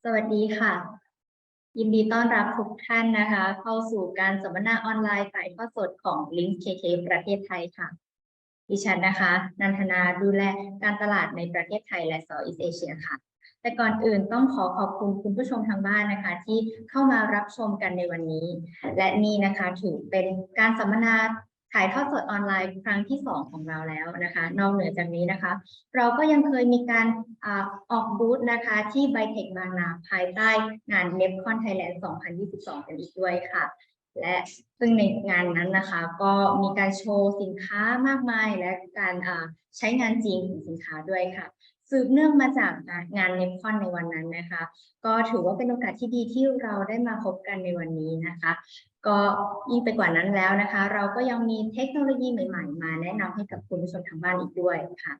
สวัสดีค่ะยินดีต้อนรับทุกท่านนะคะเข้าสู่การสัมมนาออนไลน์ถ่ายทอดสดของ LINX KK ประเทศไทยค่ะดิฉันนะคะนันทนาดูแลการตลาดในประเทศไทยและ Southeast Asia ค่ะแต่ก่อนอื่นต้องขอบคุณคุณผู้ชมทางบ้านนะคะที่เข้ามารับชมกันในวันนี้และนี่นะคะถือเป็นการสัมมนาถ่ายทอดสดออนไลน์ครั้งที่2ของเราแล้วนะคะนอกเหนือจากนี้นะคะเราก็ยังเคยมีการออกบูธนะคะที่ไบเทคบางนาภายใต้งาน LINX KK Thailand 2022 กันอีกด้วยค่ะและซึ่งในงานนั้นนะคะก็มีการโชว์สินค้ามากมายและการใช้งานจริงของสินค้าด้วยค่ะสืบเนื่องมาจากงาน LINX KK ในวันนั้นนะคะก็ถือว่าเป็นโอกาสที่ดีที่เราได้มาพบกันในวันนี้นะคะก็ยิ่งไปกว่านั้นแล้วนะคะเราก็ยังมีเทคโนโลยีใหม่ๆมาแนะนำให้กับคุณผู้ชมทางบ้านอีกด้วยค่ะ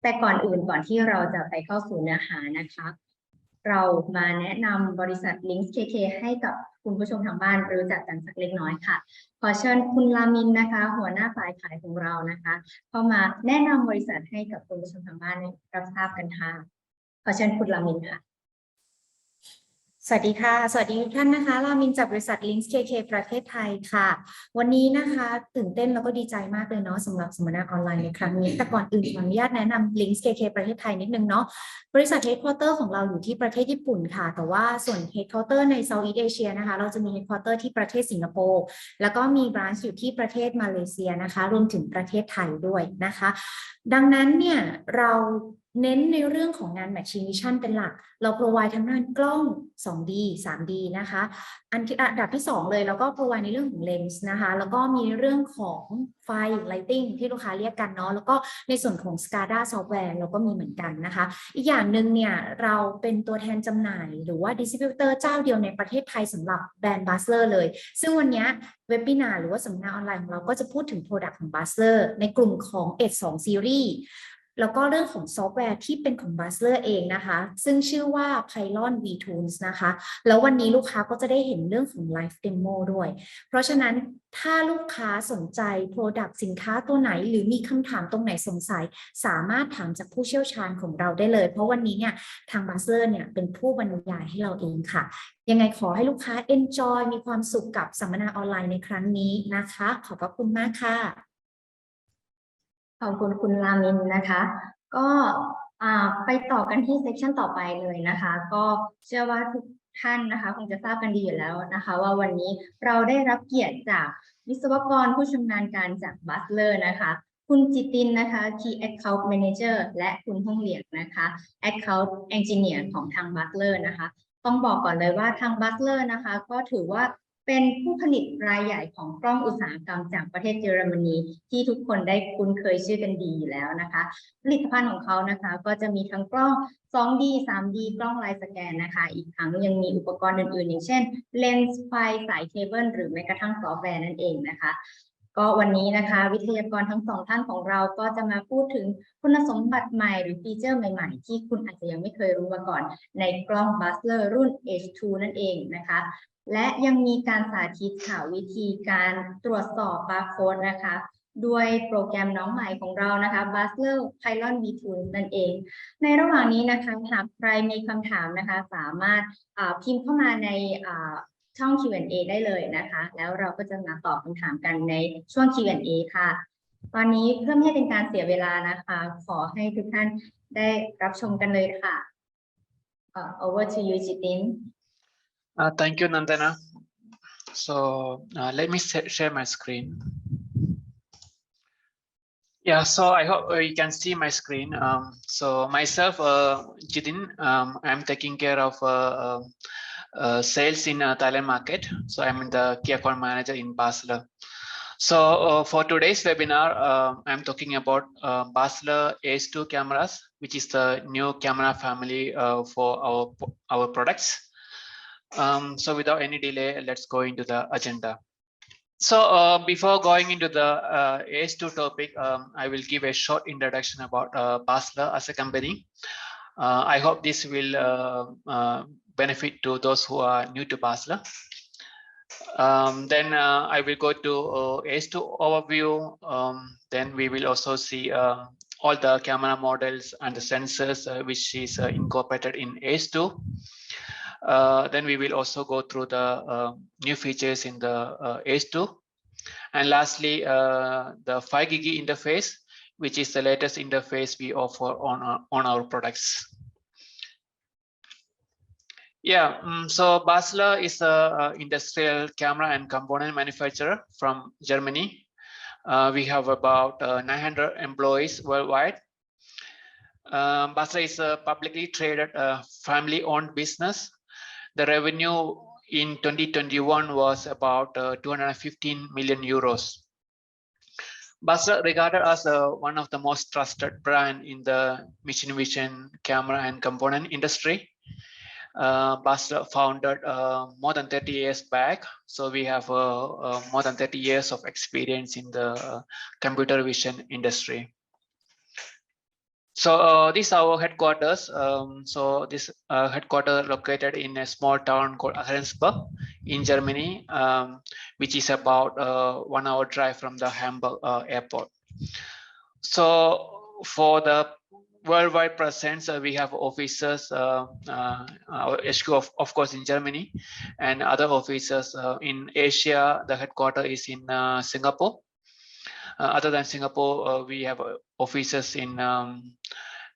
แต่ก่อนอื่นก่อนที่เราจะไปเข้าสู่เนื้อหานะคะเรามาแนะนำบริษัท LINX KK ให้กับคุณผู้ชมทางบ้านรู้จักกันสักเล็กน้อยค่ะขอเชิญคุณลามินนะคะหัวหน้าฝ่ายขายของเรานะคะเข้ามาแนะนำบริษัทให้กับคุณผู้ชมทางบ้านรับทราบกันค่ะขอเชิญคุณลามินค่ะสวัสดีค่ะสวัสดีทุกท่านนะคะรามินจากบริษัท LINX KK ประเทศไทยค่ะวันนี้นะคะตื่นเต้นแล้วก็ดีใจมากเลยเนาะสำหรับสัมมนาออนไลน์ในครั้งนี้แต่ก่อนอื่นขออนุญาตแนะนำ LINX KK ประเทศไทยนิดนึงเนาะบริษัท Headquarter ของเราอยู่ที่ประเทศญี่ปุ่นค่ะแต่ว่าส่วน Headquarter ใน Southeast Asia นะคะเราจะมี Headquarter ที่ประเทศสิงคโปร์แล้วก็มี branch อยู่ที่ประเทศมาเลเซียนะคะรวมถึงประเทศไทยด้วยนะคะดังนั้นเนี่ยเราเน้นในเรื่องของงาน Machine Vision เป็นหลักเรา provide ทั้งงานกล้อง 2D 3D นะคะอันดับที่2เลยแล้วก็ provide ในเรื่องของเลนส์นะคะแล้วก็มีเรื่องของไฟ lighting ที่ลูกค้าเรียกกันเนาะแล้วก็ในส่วนของ SCADA software เราก็มีเหมือนกันนะคะอีกอย่างหนึ่งเนี่ยเราเป็นตัวแทนจำหน่ายหรือว่า distributor เจ้าเดียวในประเทศไทยสำหรับแบรนด์ Basler เลยซึ่งวันนี้เว็บบินาร์หรือว่าสัมมนาออนไลน์ของเราก็จะพูดถึง Product ของ Basler ในกลุ่มของ S2 Seriesแล้วก็เรื่องของซอฟต์แวร์ที่เป็นของ Basler เองนะคะซึ่งชื่อว่า pylon vTools นะคะแล้ววันนี้ลูกค้าก็จะได้เห็นเรื่องของ Live Demo ด้วยเพราะฉะนั้นถ้าลูกค้าสนใจ Product สินค้าตัวไหนหรือมีคำถามตรงไหนสงสัยสามารถถามจากผู้เชี่ยวชาญของเราได้เลยเพราะวันนี้เนี่ยทาง Basler เนี่ยเป็นผู้บรรยายให้เราเองค่ะยังไงขอให้ลูกค้า Enjoy มีความสุขกับสัมมนาออนไลน์ในครั้งนี้นะคะขอบพระคุณมากค่ะขอบคุณคุณลามินนะคะก็ไปต่อกันที่เซสชันต่อไปเลยนะคะก็เชื่อว่าทุกท่านนะคะคงจะทราบกันดีอยู่แล้วนะคะว่าวันนี้เราได้รับเกียรติจากวิศวกรผู้ชำนาญการจาก Basler นะคะคุณจิตินนะคะ Key Account Manager และคุณฮ่องเหลียงนะคะ Account Engineer ของทาง Basler นะคะต้องบอกก่อนเลยว่าทาง Basler นะคะก็ถือว่าเป็นผู้ผลิตรายใหญ่ของกล้องอุตสาหกรรมจากประเทศเยอรมนีที่ทุกคนได้คุ้นเคยชื่อกันดีอยู่แล้วนะคะผลิตภัณฑ์ของเขานะคะก็จะมีทั้งกล้อง 2D 3D กล้องลายสแกนนะคะอีกทั้งยังมีอุปกรณ์อื่นๆอย่างเช่นเลนส์ไฟสายเคเบิลหรือแม้กระทั่งซอฟต์แวร์นั่นเองนะคะก็วันนี้นะคะวิทยากรทั้งสองท่านของเราก็จะมาพูดถึงคุณสมบัติใหม่หรือฟีเจอร์ใหม่ๆที่คุณอาจจะยังไม่เคยรู้มาก่อนในกล้อง Basler รุ่น H2 นั่นเองนะคะและยังมีการสาธิตค่ะวิธีการตรวจสอบบาร์โค้ดนะคะด้วยโปรแกรมน้องใหม่ของเรานะคะ Basler pylon vTools นั่นเองในระหว่างนี้นะคะหากใครมีคำถามนะคะสามารถพิมพ์เข้ามาในช่อง Q&A ได้เลยนะคะแล้วเราก็จะมาตอบคำถามกันในช่วง Q&A ค่ะตอนนี้เพื่อไม่ให้เป็นการเสียเวลานะคะขอให้ทุกท่านได้รับชมกันเลยค่ะover to you Jitin Thank you, Nandana. So let me share my screen. Yeah, so I hope you can see my screen. So myself, Jitin, I'm taking care of sales in Thailand market. So I'm the key account manager in Basler. So for today's webinar, I'm talking about Basler S2 cameras, which is the new camera family for our products. So without any delay, let's go into the agenda. So before going into the S2 topic, I will give a short introduction about Basler as a company. I hope this will benefit to those who are new to Basler. Then I will go to S2 overview. Then we will also see all the camera models and the sensors which is incorporated in S2. Then we will also go through the new features in the H2. And lastly, the 5 gig interface, which is the latest interface we offer on our products. Yeah, so Basler is a industrial camera and component manufacturer from Germany. We have about 900 employees worldwide. Basler is a publicly traded family-owned business. The revenue in 2021 was about 215 million euros. Basler regarded as one of the most trusted brand in the machine vision camera and component industry. Basler founded more than 30 years back, so we have more than 30 years of experience in the computer vision industry. So this is our headquarters. So this headquarters located in a small town called Ahrensburg in Germany, which is about 1 hour drive from the Hamburg airport. So for the worldwide presence, we have offices, our HQ of course in Germany, and other offices in Asia. The headquarters is in Singapore. Other than Singapore, we have offices in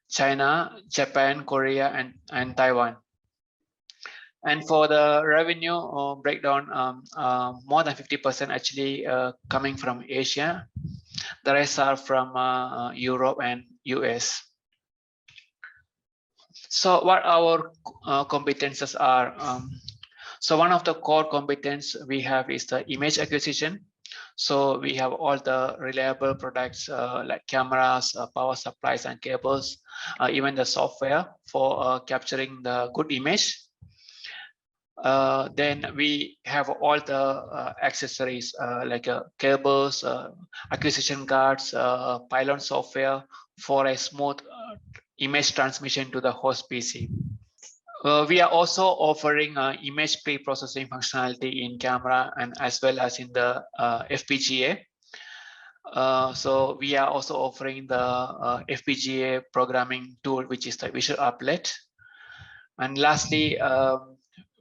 China, Japan, Korea, and Taiwan. And for the revenue breakdown, more than 50% actually coming from Asia. The rest are from Europe and US. So what our competences are? So one of the core competence we have is the image acquisition. So we have all the reliable products like cameras, power supplies and cables, even the software for capturing the good image. Then we have all the accessories like cables, acquisition cards, pylon software for a smooth image transmission to the host PC. We are also offering image pre-processing functionality in camera and as well as in the FPGA. So we are also offering the FPGA programming tool, which is the visual applet. And lastly,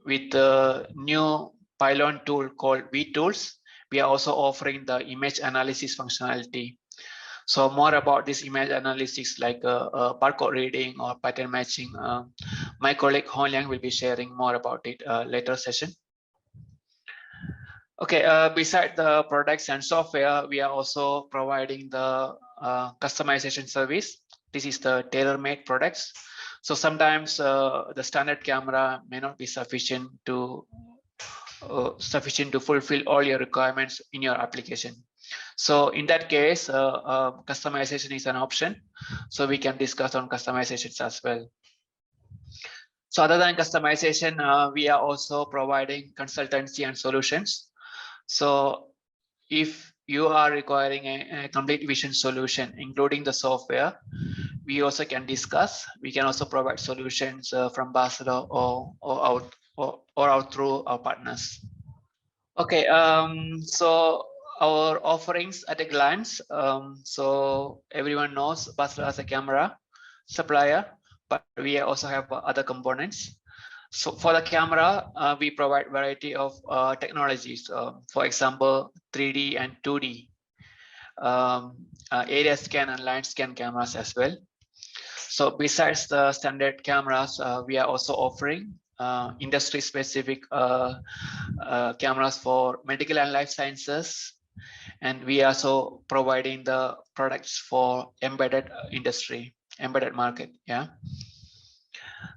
with the new pylon tool called vTools, we are also offering the image analysis functionality. So more about this image analysis like barcode reading or pattern matching. My colleague Hong Liang will be sharing more about it later session. Okay, besides the products and software, we are also providing the customization service. This is the tailor-made products. So sometimes the standard camera may not be sufficient to fulfill all your requirements in your application. So in that case, customization is an option. So we can discuss on customizations as well. So other than customization, we are also providing consultancy and solutions. So if you are requiring a complete vision solution, including the software, we also can discuss. We can also provide solutions from Basler or out through our partners. Okay, so our offerings at a glance. So everyone knows Basler as a camera supplier, but we also have other components. So for the camera, we provide variety of technologies. For example, 3D and 2D, area scan and line scan cameras as well. So besides the standard cameras, we are also offering industry-specific cameras for medical and life sciences, and we are also providing the products for embedded industry, embedded market. Yeah.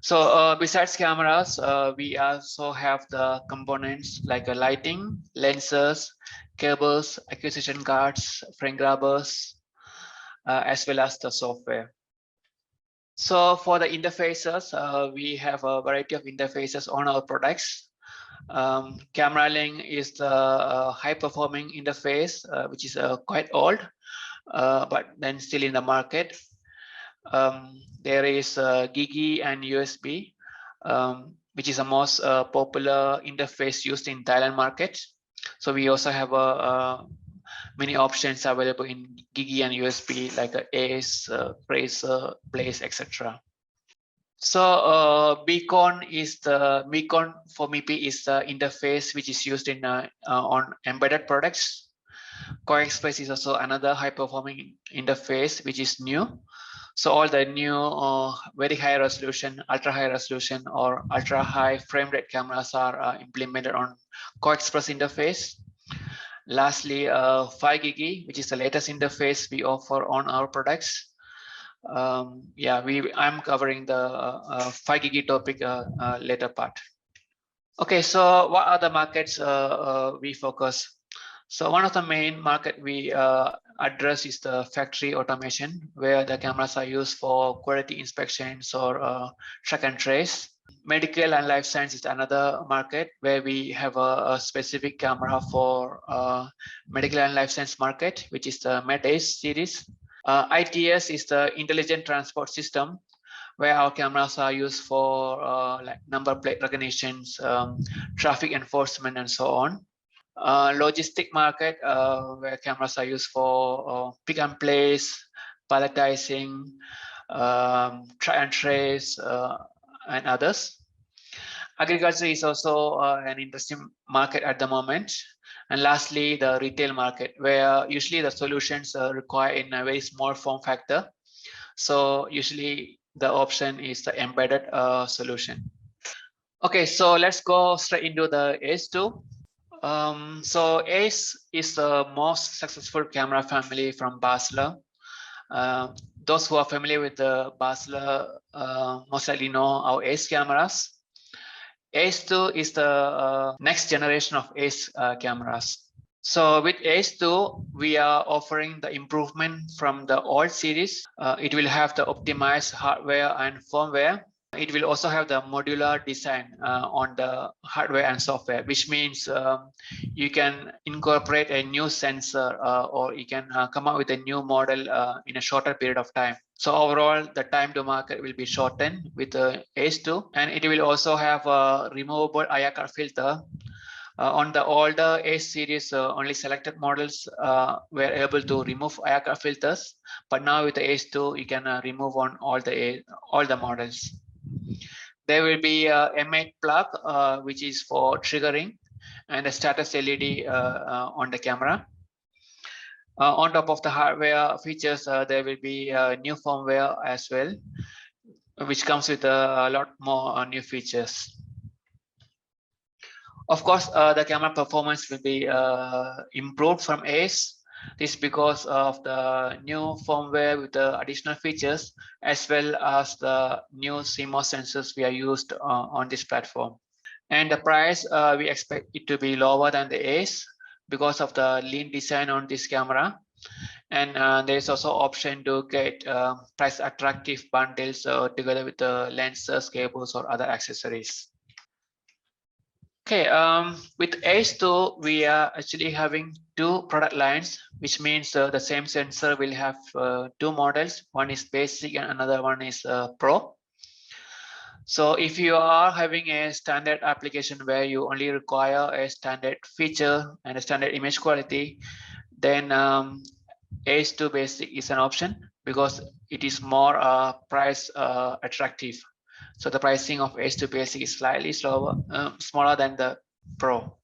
So besides cameras, we also have the components like lighting, lenses, cables, acquisition cards, frame grabbers, as well as the software. So for the interfaces, we have a variety of interfaces on our products. Camera Link is the high-performing interface, which is quite old, but then still in the market. There is Gigi and USB, which is the most popular interface used in Thailand market. So we also have many options available in Gigi and USB like ACE, Bracer, Blaze, etc. So beacon for MIPI is the interface which is used in on embedded products. CoExpress is also another high performing interface which is new. So all the new very high resolution, ultra high resolution or ultra high frame rate cameras are implemented on CoExpress interface. Lastly, 5GG, which is the latest interface we offer on our products. I'm covering the 5GG topic later part. Okay, so what are the markets we focus? So one of the main market we address is the factory automation, where the cameras are used for quality inspections or track and trace. Medical and life science is another market where we have a specific camera for medical and life science market, which is the MedAce series. ITS is the intelligent transport system, where our cameras are used for like number plate recognitions, traffic enforcement, and so on. Logistic market, where cameras are used for pick and place, palletizing, try and trace, and others. Agriculture is also an interesting market at the moment. And lastly, the retail market, where usually the solutions require in a very small form factor. So usually the option is the embedded solution. Okay, so let's go straight into the ACE2. So ACE is the most successful camera family from Basler. Those who are familiar with the Basler most likely know our ACE cameras. ACE2 is the next generation of ACE cameras. So with ACE2, we are offering the improvement from the old series. It will have the optimized hardware and firmware. It will also have the modular design on the hardware and software, which means you can incorporate a new sensor or you can come up with a new model in a shorter period of time. So overall, the time to market will be shortened with the ACE2, and it will also have a removable IR filter. On the older ACE series, only selected models were able to remove IR filters, but now with the ACE2, you can remove on all the models. There will be a M8 plug, which is for triggering, and a status LED on the camera. On top of the hardware features, there will be a new firmware as well, which comes with a lot more new features. Of course, the camera performance will be improved from ACE. This is because of the new firmware with the additional features, as well as the new CMOS sensors we are used on this platform. And the price, we expect it to be lower than the ACE because of the lean design on this camera. And there is also option to get price attractive bundles together with the lenses, cables, or other accessories. Okay, with ACE2, we are actually having two product lines, which means the same sensor will have two models. One is basic and another one is pro. So if you are having a standard application where you only require a standard feature and a standard image quality, then ACE2 basic is an option because it is more price attractive. So the pricing of ACE2 basic is slightly smaller than the pro.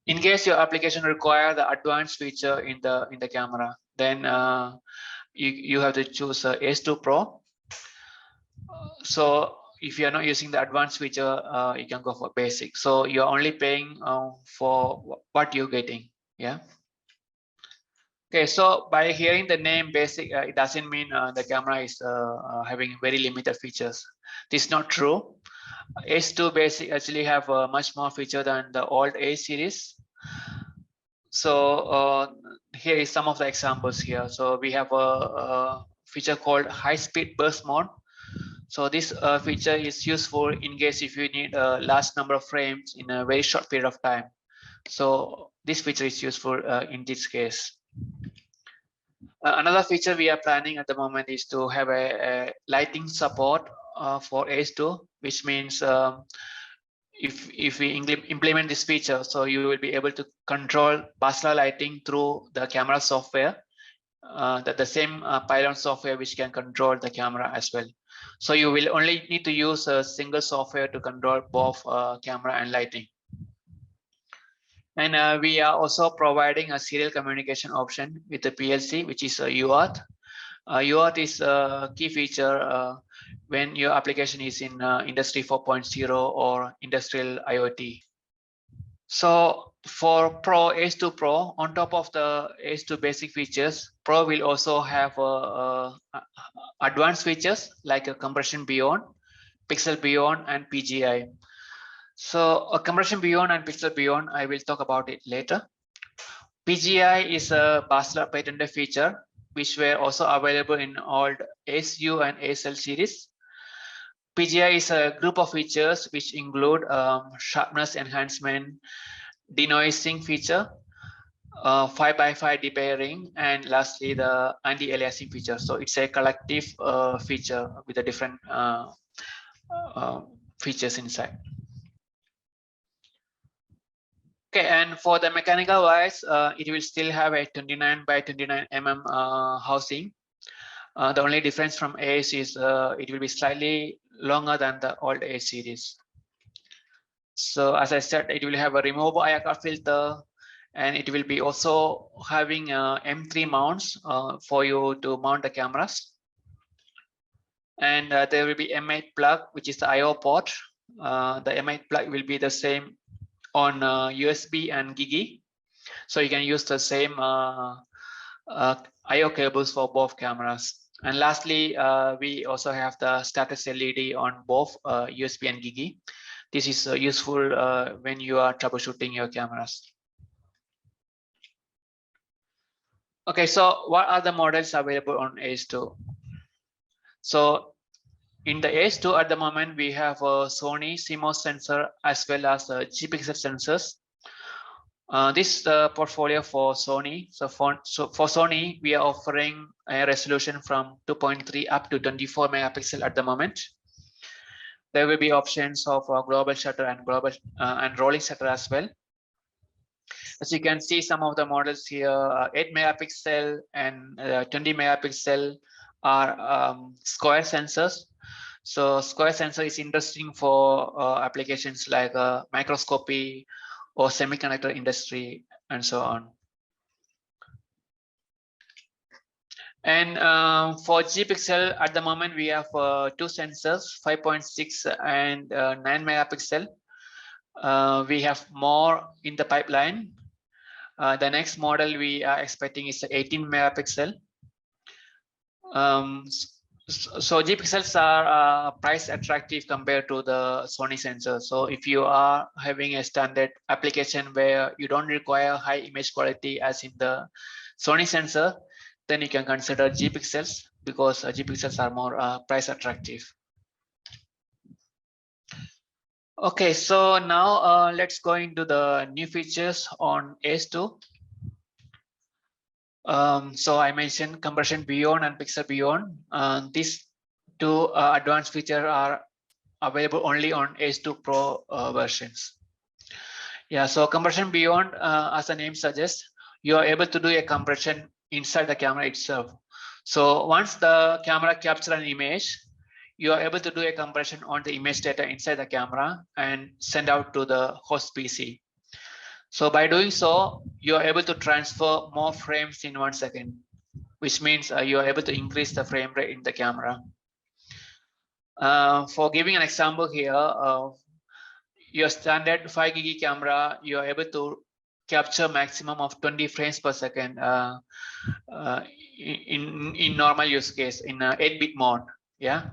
In case your application require the advanced feature in the camera, then you have to choose ACE2 Pro. So if you are not using the advanced feature, you can go for basic. So you're only paying for what you're getting. Yeah. Okay, so by hearing the name basic, it doesn't mean the camera is having very limited features. This is not true. ACE2 basic actually have much more feature than the old A series. So here is some of the examples here. So we have a feature called high-speed burst mode. So this feature is useful in case if you need a large number of frames in a very short period of time. So this feature is useful in this case. Another feature we are planning at the moment is to have a lighting support for ACE2, which means if we implement this feature, so you will be able to control Basler lighting through the camera software, the same pylon software which can control the camera as well. So you will only need to use a single software to control both camera and lighting. And we are also providing a serial communication option with the PLC, which is a UART. UART is a key feature when your application is in Industry 4.0 or Industrial IoT. So for Pro, ACE2 Pro, on top of the ACE2 basic features, Pro will also have advanced features like a compression beyond, pixel beyond, and PGI. So a compression beyond and pixel beyond, I will talk about it later. PGI is a Basler patented feature, which were also available in old ACU and ASL series. PGI is a group of features which include sharpness enhancement, denoising feature, 5x5 depairing, and lastly the anti-aliasing feature. So it's a collective feature with the different features inside. Okay, and for the mechanical wise, it will still have a 29 by 29 mm housing. The only difference from ACE is it will be slightly longer than the old ACE series. So as I said, it will have a removable IR filter, and it will be also having M3 mounts for you to mount the cameras. And there will be M8 plug, which is the IO port. The M8 plug will be the same on USB and GIGI. So you can use the same IO cables for both cameras. And lastly, we also have the status LED on both USB and GIGI. This is useful when you are troubleshooting your cameras. Okay, so what are the models available on ACE2? So in the ACE2 at the moment, we have a Sony CMOS sensor as well as G-pixel sensors. This is the portfolio for Sony. So for Sony, we are offering a resolution from 2.3 up to 24 megapixel at the moment. There will be options of global shutter and global and rolling shutter as well. As you can see, some of the models here, 8 megapixel and 20 megapixel are square sensors. So square sensor is interesting for applications like microscopy or semiconductor industry and so on. And for G-pixel, at the moment, we have two sensors, 5.6 and 9 megapixel. We have more in the pipeline. The next model we are expecting is 18 megapixel. So G-pixels are price attractive compared to the Sony sensor. So if you are having a standard application where you don't require high image quality as in the Sony sensor, then you can consider G-pixels because G-pixels are more price attractive. Okay, so now let's go into the new features on ACE2. So I mentioned compression beyond and pixel beyond. These two advanced features are available only on ACE2 Pro versions. Yeah, so compression beyond, as the name suggests, you are able to do a compression inside the camera itself. So once the camera captures an image, you are able to do a compression on the image data inside the camera and send out to the host PC. So by doing so, you are able to transfer more frames in 1 second, which means you are able to increase the frame rate in the camera. For giving an example here, your standard 5 GB camera, you are able to capture maximum of 20 frames per second in normal use case in 8-bit mode. Yeah,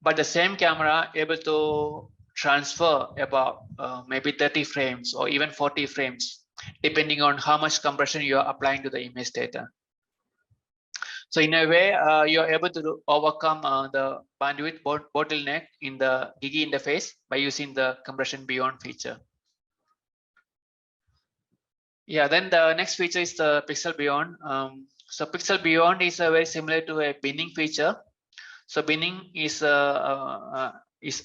but the same camera able to transfer about maybe 30 frames or even 40 frames, depending on how much compression you are applying to the image data. So in a way, you are able to overcome the bandwidth bottleneck in the GIGI interface by using the compression beyond feature. Yeah, then the next feature is the pixel beyond. So pixel beyond is very similar to a binning feature. So binning is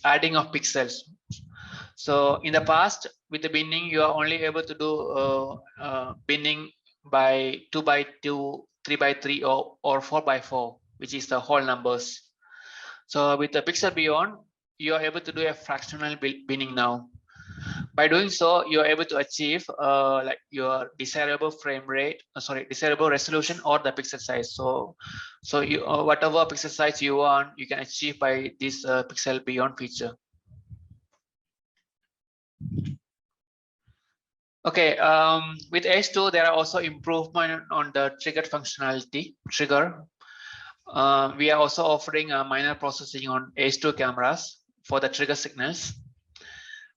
adding of pixels. So in the past, with the binning, you are only able to do binning by 2 by 2, 3 by 3, or 4 by 4, which is the whole numbers. So with the pixel beyond, you are able to do a fractional binning now. By doing so, you are able to achieve like your desirable frame rate, desirable resolution or the pixel size. So you whatever pixel size you want, you can achieve by this pixel beyond feature. Okay, with H2, there are also improvement on the triggered functionality. We are also offering a minor processing on H2 cameras for the trigger signals.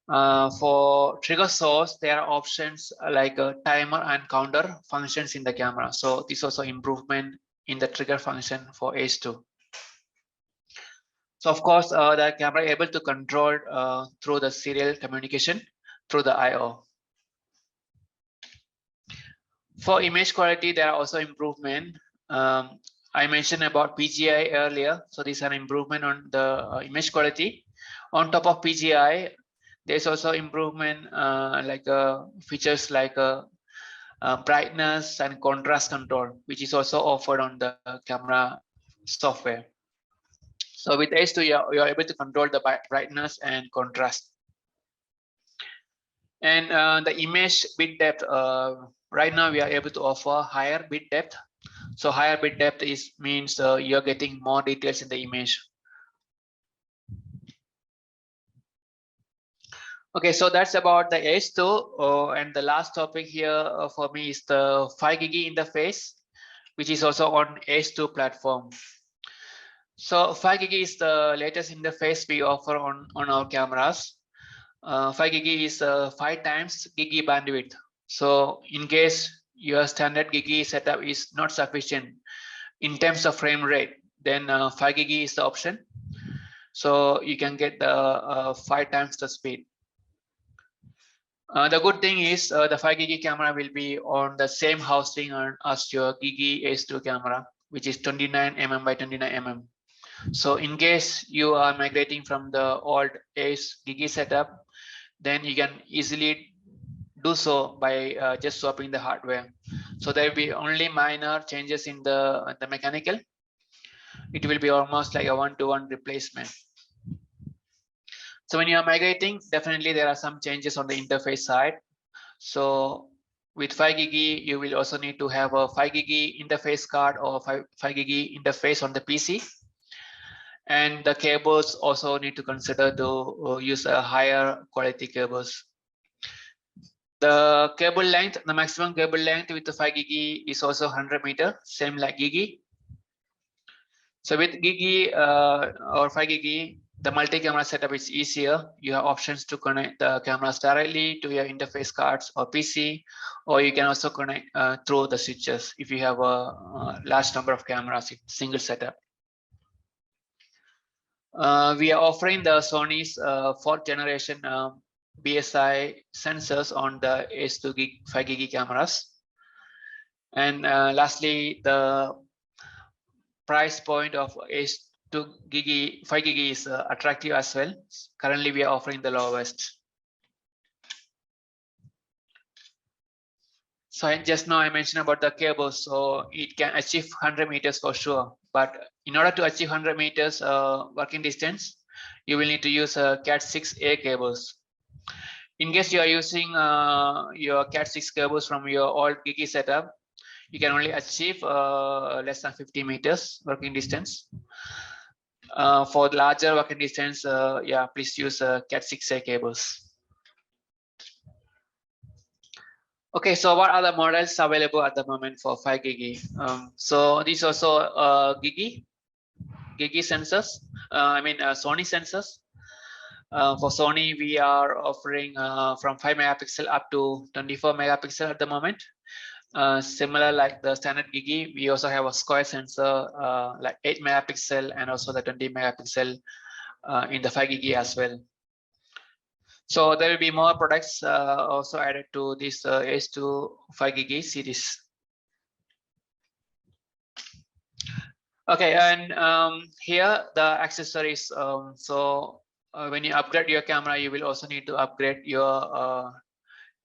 For trigger source, there are options like a timer and counter functions in the camera. So this also improvement in the trigger function for H2. So of course, the camera able to control through the serial communication through the I/O. For image quality, there are also improvement. I mentioned about PGI earlier, so this is an improvement on the image quality. On top of PGI, there's also improvement like features like brightness and contrast control, which is also offered on the camera software. So with H2, you're able to control the brightness and contrast. And the image bit depth, right now we are able to offer higher bit depth. So higher bit depth means you're getting more details in the image. Okay, so that's about the H2. And the last topic here for me is the 5 GB interface, which is also on H2 platform. So 5 GB is the latest interface we offer on our cameras. 5 GB is 5 times gigi bandwidth. So in case your standard gigi setup is not sufficient in terms of frame rate, then 5 GB is the option. So you can get the 5 times the speed. The good thing is the 5 GB camera will be on the same housing as your Gigi H2 camera, which is 29 mm by 29 mm. So in case you are migrating from the old H Gigi setup, then you can easily do so by just swapping the hardware. So there will be only minor changes in the mechanical. It will be almost like a one-to-one replacement. So when you are migrating, definitely there are some changes on the interface side. So with 5 GB, you will also need to have a 5 GB interface card or 5 GB interface on the PC. And the cables also need to consider to use a higher quality cables. The cable length, the maximum cable length with the 5 GB is also 100 meter, same like Gigi. So with Gigi or 5 GB, the multi-camera setup is easier. You have options to connect the cameras directly to your interface cards or PC, or you can also connect through the switches if you have a large number of cameras in single setup. We are offering the Sony's 4th generation BSI sensors on the H2 5 GB cameras. And lastly, the price point of H2 GB 5 GB is attractive as well. Currently, we are offering the lowest. So just now I mentioned about the cables, so it can achieve 100 meters for sure. But in order to achieve 100 meters working distance, you will need to use Cat6A cables. In case you are using your Cat6 cables from your old Gigi setup, you can only achieve less than 50 meters working distance. For larger working distance, yeah, please use Cat6A cables. Okay, so what are the models available at the moment for 5 GB? So these also Gigi sensors. Sony sensors. For Sony, we are offering from 5 megapixel up to 24 megapixel at the moment. Similar like the standard Gigi, we also have a square sensor like 8 megapixel and also the 20 megapixel in the 5 Gigi as well. So there will be more products also added to this H2 5 Gigi series. Okay, and here the accessories. When you upgrade your camera, you will also need to upgrade your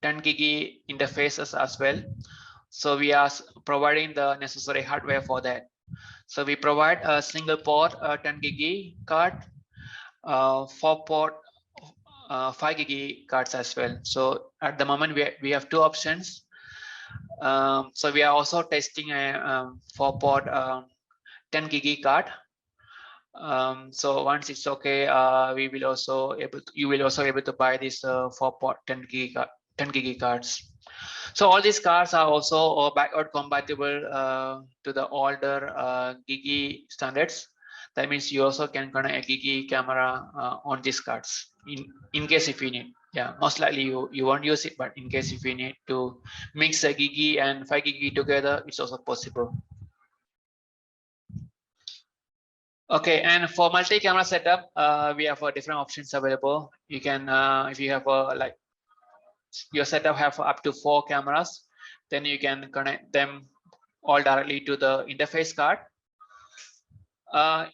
10 Gigi interfaces as well. So we are providing the necessary hardware for that. So we provide a single port 10 GB card, 4 port 5 GB cards as well. So at the moment we have two options. So we are also testing a 4 port 10 GB card. So once it's okay, you will also able to buy this 4 port 10 GB cards. So all these cards are also backward compatible to the older GIGI standards. That means you also can connect a GIGI camera on these cards in case if you need. Yeah, most likely you won't use it, but in case if you need to mix a GIGI and 5 GIGI together, it's also possible. Okay, and for multi-camera setup, we have different options available. You can, if you have like your setup have up to 4 cameras, then you can connect them all directly to the interface card.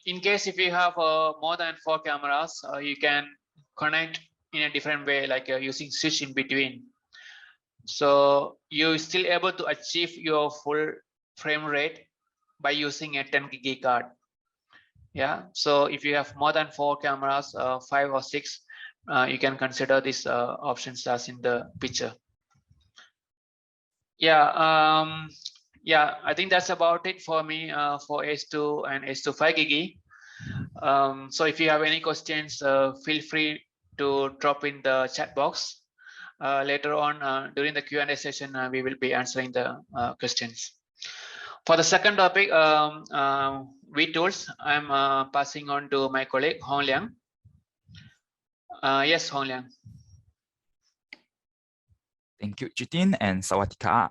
In case if you have more than 4 cameras, you can connect in a different way, like using switch in between. So you're still able to achieve your full frame rate by using a 10 GB card. Yeah, so if you have more than 4 cameras, 5 or 6, you can consider these options as in the picture. Yeah, yeah, I think that's about it for me for S2 and S2 5 GB. So if you have any questions, feel free to drop in the chat box. Later on during the Q&A session, we will be answering the questions. For the second topic, vTools, I'm passing on to my colleague Hong Liang. Yes, Hong Liang. Thank you, Jitin, and Sawadika.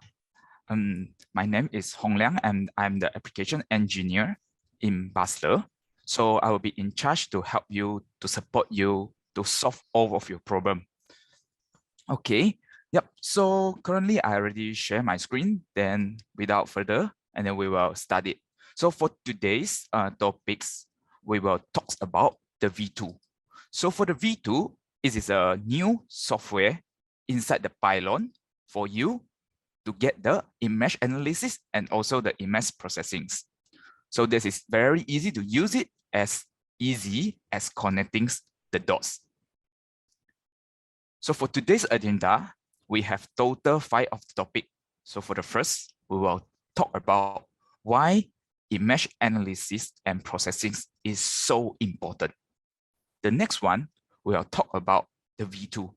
My name is Hong Liang, and I'm the application engineer in Basler. So I will be in charge to help you, to support you, to solve all of your problem. Okay, yep. So currently I already share my screen. Then without further, and then we will start it. So for today's topics, we will talk about the vTool. So for the vTool, it is a new software inside the pylon for you to get the image analysis and also the image processing. So this is very easy to use it, as easy as connecting the dots. So for today's agenda, we have total 5 of the topic. So for the first, we will talk about why image analysis and processing is so important. The next one, we will talk about the vTool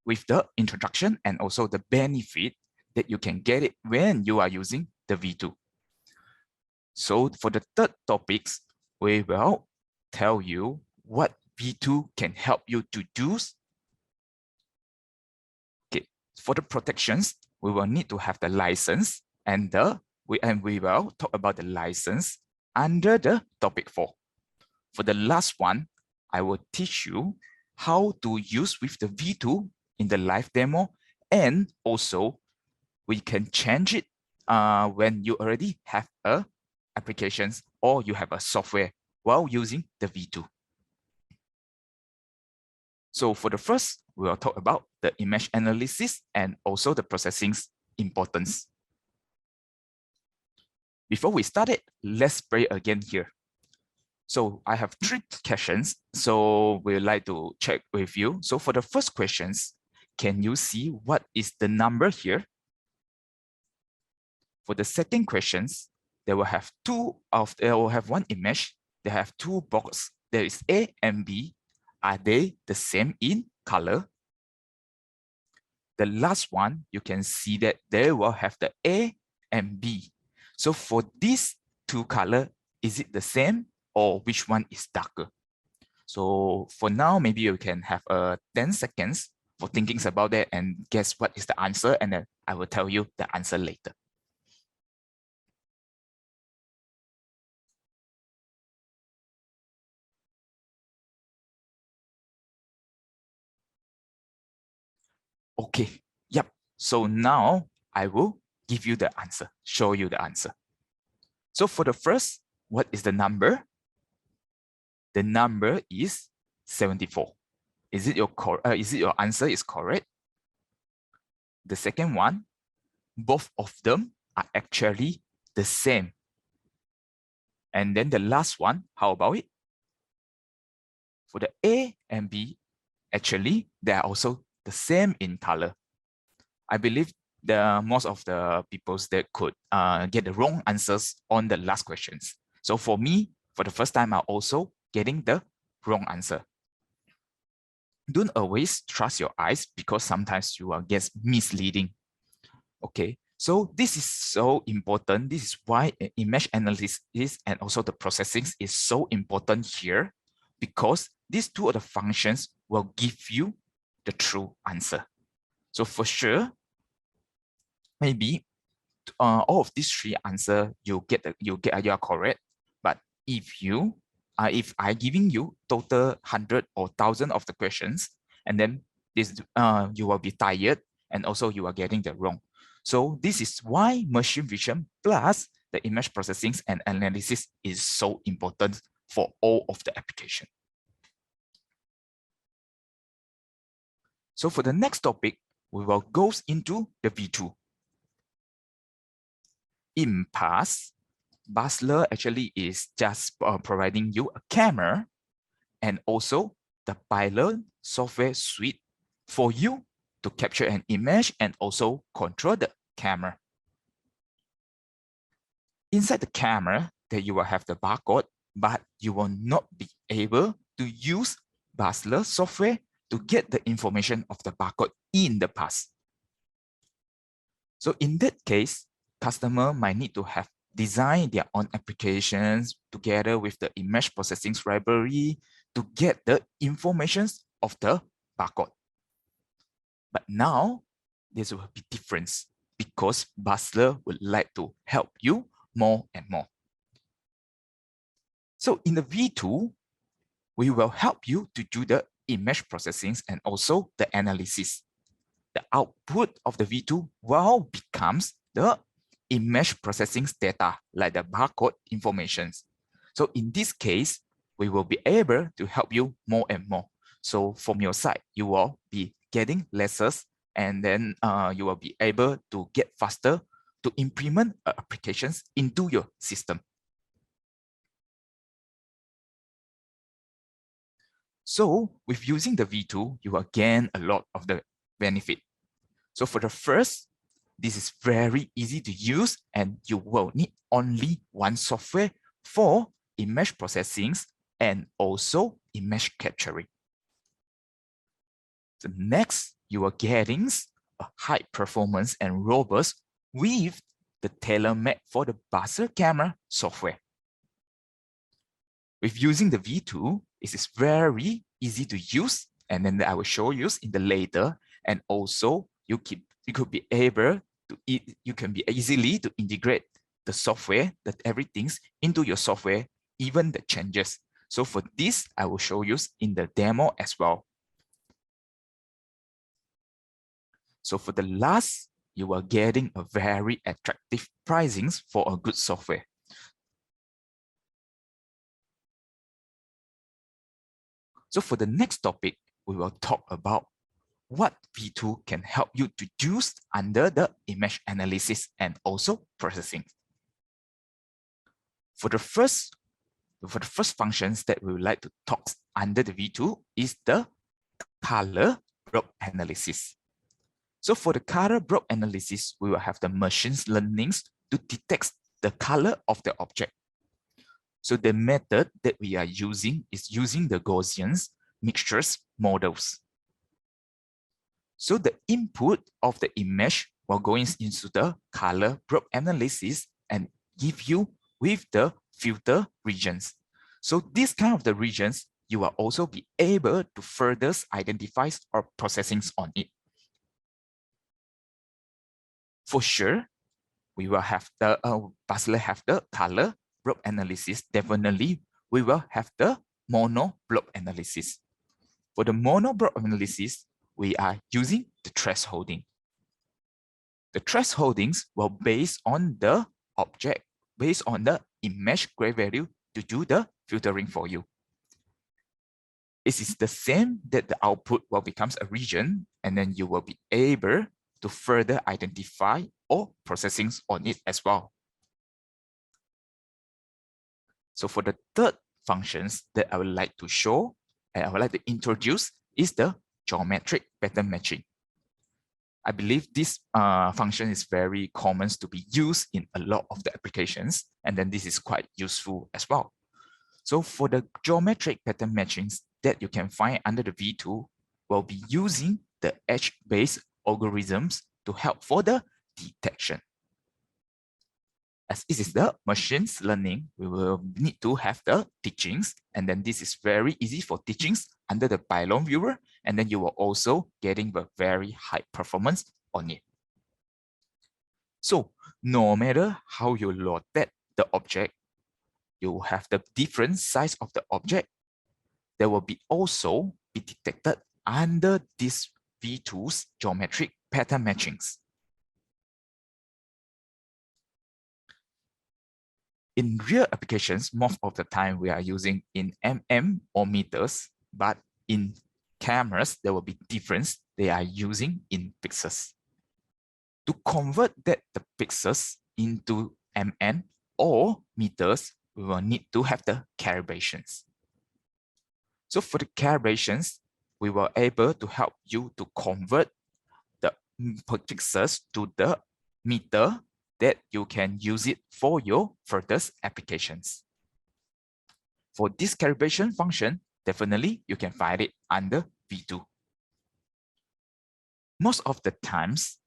with the introduction and also the benefit that you can get it when you are using the vTool. So for the third topics, we will tell you what vTool can help you to do. Okay, for the protections, we will need to have the license, and we will talk about the license under the topic 4. For the last one, I will teach you how to use with the vTool in the live demo, and also we can change it when you already have a applications or you have a software while using the vTool. So for the first, we will talk about the image analysis and also the processing's importance. Before we start it, let's pray again here. So I have 3 questions, so we'd like to check with you. So for the first questions, can you see what is the number here? For the second questions, they will have one image. They have 2 boxes. There is A and B. Are they the same in color? The last one, you can see that they will have the A and B. So for these 2 colors, is it the same or which one is darker? So for now, maybe you can have 10 seconds for thinking about that and guess what is the answer, and then I will tell you the answer later. Okay, yep. So now I will give you the answer, show you the answer. So for the first, what is the number? The number is 74. Is it your answer is correct? The second one, both of them are actually the same. And then the last one, how about it? For the A and B, actually, they are also the same in color. I believe most of the people that could get the wrong answers on the last questions. So for me, for the first time, I'm also getting the wrong answer. Don't always trust your eyes because sometimes you will get misleading. Okay, so this is so important. This is why image analysis is, and also the processing is so important here, because these two of the functions will give you the true answer. So for sure, maybe all of these three answer you are correct. But if I giving you total 100 or 1,000 of the questions, and then this you will be tired, and also you are getting the wrong. So this is why machine vision plus the image processing and analysis is so important for all of the application. So for the next topic, we will go into the V2. In past, Basler actually is just providing you a camera and also the pylon software suite for you to capture an image and also control the camera. Inside the camera, that you will have the barcode, but you will not be able to use Basler software to get the information of the barcode in the past. So in that case, customer might need to have designed their own applications together with the image processing library to get the information of the barcode. But now, this will be different because Basler would like to help you more and more. So in the V2, we will help you to do the image processing and also the analysis. The output of the V2 will becomes the image processing data, like the barcode information. So in this case, we will be able to help you more and more. So from your side, you will be getting lesser, and then you will be able to get faster to implement applications into your system. So with using the V2, you will gain a lot of the benefit. So for the first, this is very easy to use, and you will need only one software for image processing and also image capturing. So next, you are getting a high performance and robust with the tailor-made for the Basler camera software. With using the V2, it is very easy to use, and then I will show you in the later, and also you could be able to you can be easily to integrate the software, that everything's into your software, even the changes. So for this, I will show you in the demo as well. So for the last, you are getting a very attractive pricings for a good software. So for the next topic, we will talk about what V2 can help you to do under the image analysis and also processing. For the first functions that we would like to talk under the V2 is the color block analysis. So for the color block analysis, we will have the machine learning to detect the color of the object. So the method that we are using is using the Gaussian mixtures models. So the input of the image will go into the color block analysis and give you with the filter regions. So this kind of the regions, you will also be able to further identify or processing on it. For sure, we will have the Basler have the color block analysis. Definitely, we will have the mono block analysis. For the mono block analysis, we are using the thresholding. The thresholdings will based on the object, based on the image gray value to do the filtering for you. It is the same that the output will become a region, and then you will be able to further identify or processing on it as well. So for the third functions that I would like to show and I would like to introduce is the geometric pattern matching. I believe this function is very common to be used in a lot of the applications, and then this is quite useful as well. So for the geometric pattern matchings that you can find under the vTool, we'll be using the edge-based algorithms to help for the detection. As this is the machine learning, we will need to have the teachings, and then this is very easy for teachings under the pylon viewer, and then you will also getting the very high performance on it. So no matter how you load that the object, you will have the different size of the object. There will be also be detected under this vTools geometric pattern matchings. In real applications, most of the time we are using in mm or meters, but in cameras, there will be difference. They are using in pixels. To convert that the pixels into mm or meters, we will need to have the calibrations. So for the calibrations, we were able to help you to convert the pixels to the meter that you can use it for your further applications. For this calibration function, definitely you can find it under vTool. Most of the times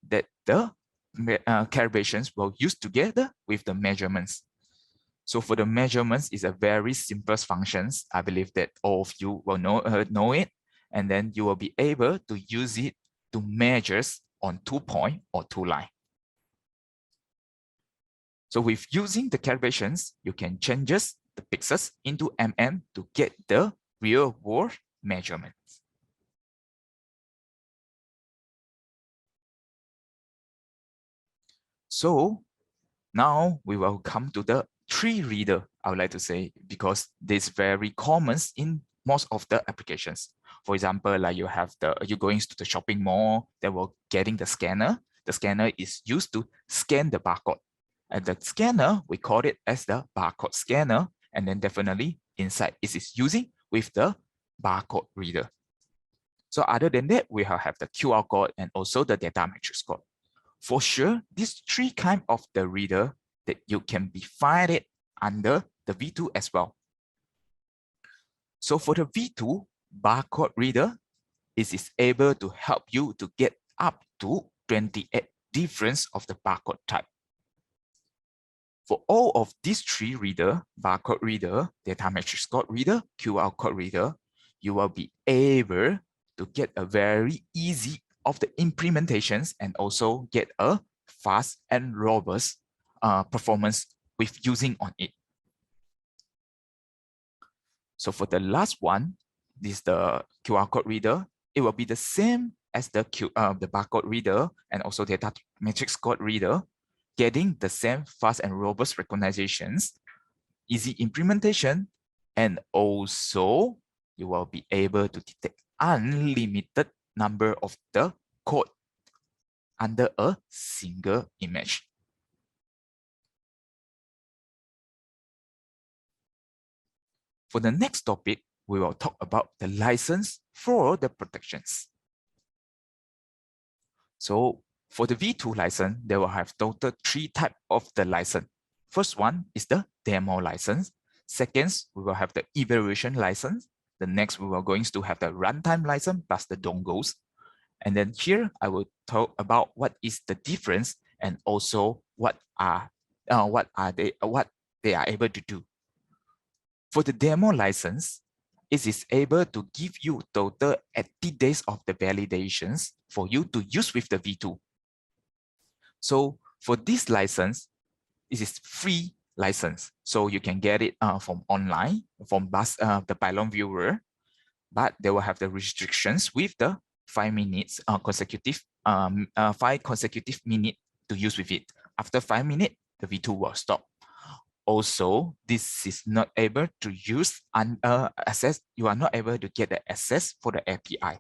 that the calibrations will use together with the measurements. So for the measurements is a very simple functions. I believe that all of you will know it, and then you will be able to use it to measure on 2 point or 2 line. So with using the calibrations, you can change the pixels into mm to get the real world measurements. So now we will come to the tree reader, I would like to say, because this is very common in most of the applications. For example, like you're going to the shopping mall, they will getting the scanner. The scanner is used to scan the barcode. And the scanner, we call it as the barcode scanner. And then definitely inside it is using with the barcode reader. So other than that, we have the QR code and also the data matrix code. For sure, these 3 kinds of the reader that you can be find it under the vTool as well. So for the vTool barcode reader, it is able to help you to get up to 28 difference of the barcode type. For all of these 3 reader, barcode reader, data matrix code reader, QR code reader, you will be able to get a very easy of the implementations and also get a fast and robust performance with using on it. So for the last one, this is the QR code reader. It will be the same as the barcode reader and also data matrix code reader, getting the same fast and robust recognitions, easy implementation, and also you will be able to detect unlimited number of the code under a single image. For the next topic, we will talk about the license for the protections. So for the vTool license, they will have total 3 types of the license. First one is the demo license. Second, we will have the evaluation license. The next, we are going to have the runtime license plus the dongles. And then here, I will talk about what is the difference and also what they are able to do. For the demo license, it is able to give you total 80 days of the validations for you to use with the vTool. So for this license, it is free license. So you can get it from online, from the pylon viewer, but they will have the restrictions with the 5 minutes consecutive 5 consecutive minutes to use with it. After 5 minutes, the vTool will stop. Also, this is not able to use access. You are not able to get the access for the API.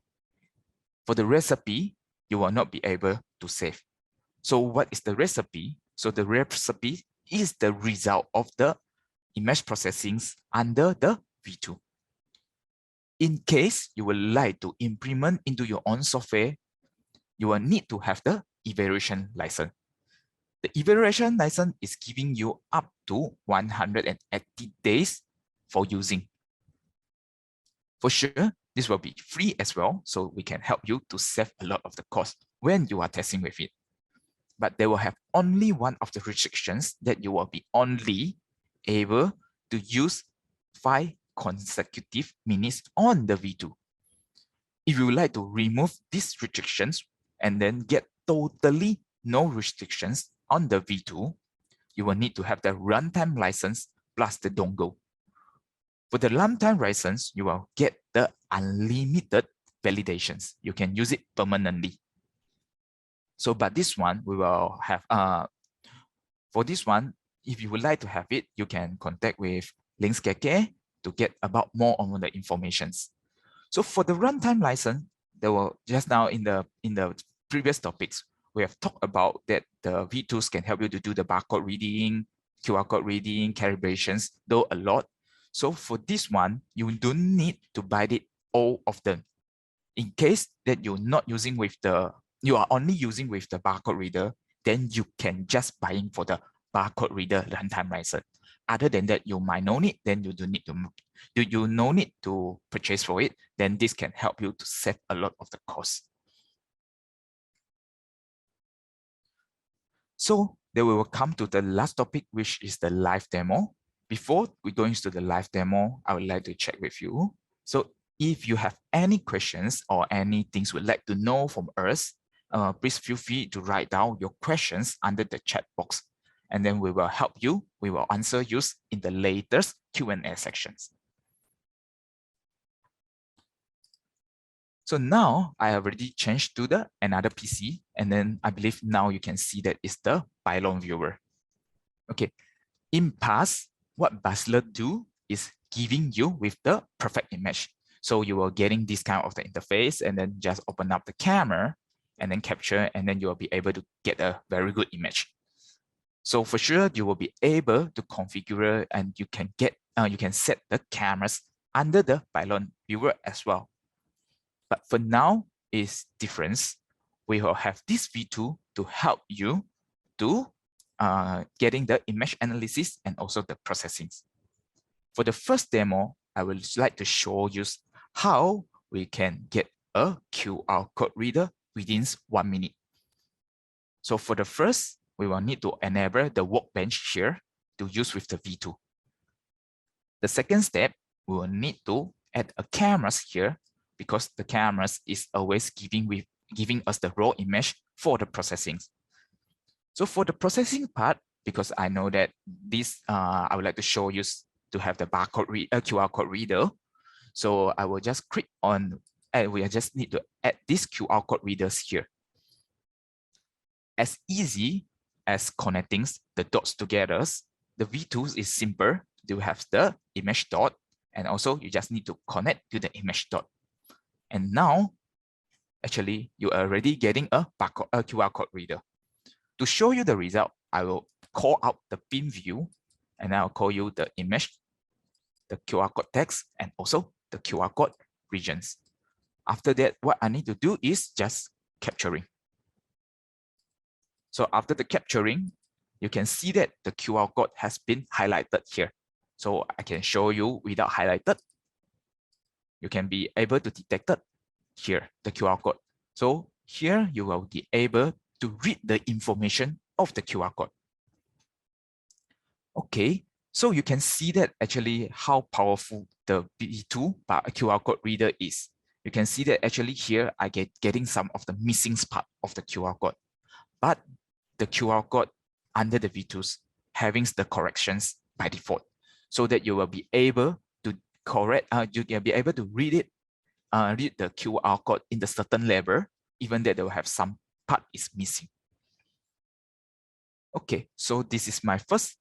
For the recipe, you will not be able to save. So what is the recipe? So the recipe is the result of the image processing under the V2. In case you would like to implement into your own software, you will need to have the evaluation license. The evaluation license is giving you up to 180 days for using. For sure, this will be free as well, so we can help you to save a lot of the cost when you are testing with it. But they will have only one of the restrictions that you will be only able to use 5 consecutive minutes on the V2. If you would like to remove these restrictions and then get totally no restrictions on the V2, you will need to have the runtime license plus the dongle. For the runtime license, you will get the unlimited validations. You can use it permanently. So, but this one, we will have, for this one, if you would like to have it, you can contact with LINX KK to get about more on the informations. So for the runtime license, there were just now in the previous topics, we have talked about that the vTools can help you to do the barcode reading, QR code reading, calibrations, though a lot. So for this one, you don't need to buy it all of them. In case that you're not using with the, you are only using with the barcode reader, then you can just buy in for the barcode reader runtime license. Other than that, you might know it, then you don't need to, you no need to purchase for it, then this can help you to save a lot of the cost. So then we will come to the last topic, which is the live demo. Before we go into the live demo, I would like to check with you. So if you have any questions or any things you would like to know from us, please feel free to write down your questions under the chat box, and then we will help you. We will answer you in the latest Q&A sections. So now I already changed to the another PC, and then I believe now you can see that it's the pylon viewer. Okay, in past, what Basler do is giving you with the perfect image. So you are getting this kind of the interface, and then just open up the camera and then capture, and then you will be able to get a very good image. So for sure, you will be able to configure, and you can get, you can set the cameras under the pylon viewer as well. But for now, is different. We will have this V2 to help you to getting the image analysis and also the processing. For the first demo, I would like to show you how we can get a QR code reader within 1 minute. So for the first, we will need to enable the workbench here to use with the V2. The second step, we will need to add a cameras here, because the cameras is always giving us the raw image for the processing. So for the processing part, because I know that this, I would like to show you to have the barcode QR code reader. So I will just click on, and we just need to add these QR code readers here. As easy as connecting the dots together, the vTools is simple. You have the image dot, and also you just need to connect to the image dot. And now, actually, you are already getting a QR code reader. To show you the result, I will call out the bin view, and I'll call you the image, the QR code text, and also the QR code regions. After that, what I need to do is just capturing. So after the capturing, you can see that the QR code has been highlighted here. So I can show you without highlighted. You can be able to detect it here, the QR code. So here you will be able to read the information of the QR code. Okay, so you can see that actually how powerful the V2 QR code reader is. You can see that actually here I getting some of the missing part of the QR code, but the QR code under the vTools having the corrections by default, so that you will be able to correct, you can be able to read it, read the QR code in the certain level, even that they will have some part is missing. Okay, so this is my first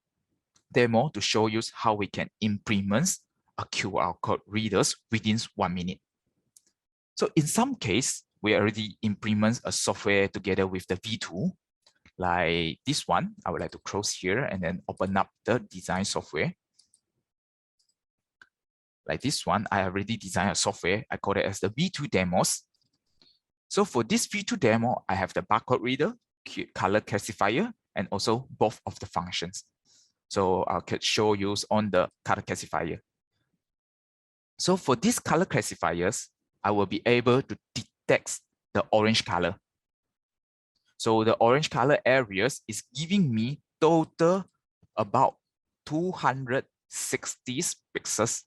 demo to show you how we can implement a QR code readers within 1 minute. So in some case, we already implement a software together with the V2, like this one. I would like to close here and then open up the design software. like this one, I already designed a software. I call it as the V2 demos. So for this V2 demo, I have the barcode reader, color classifier, and also both of the functions. So I could show you on the color classifier. So for these color classifiers, I will be able to detect the orange color. So the orange color areas is giving me total about 260 pixels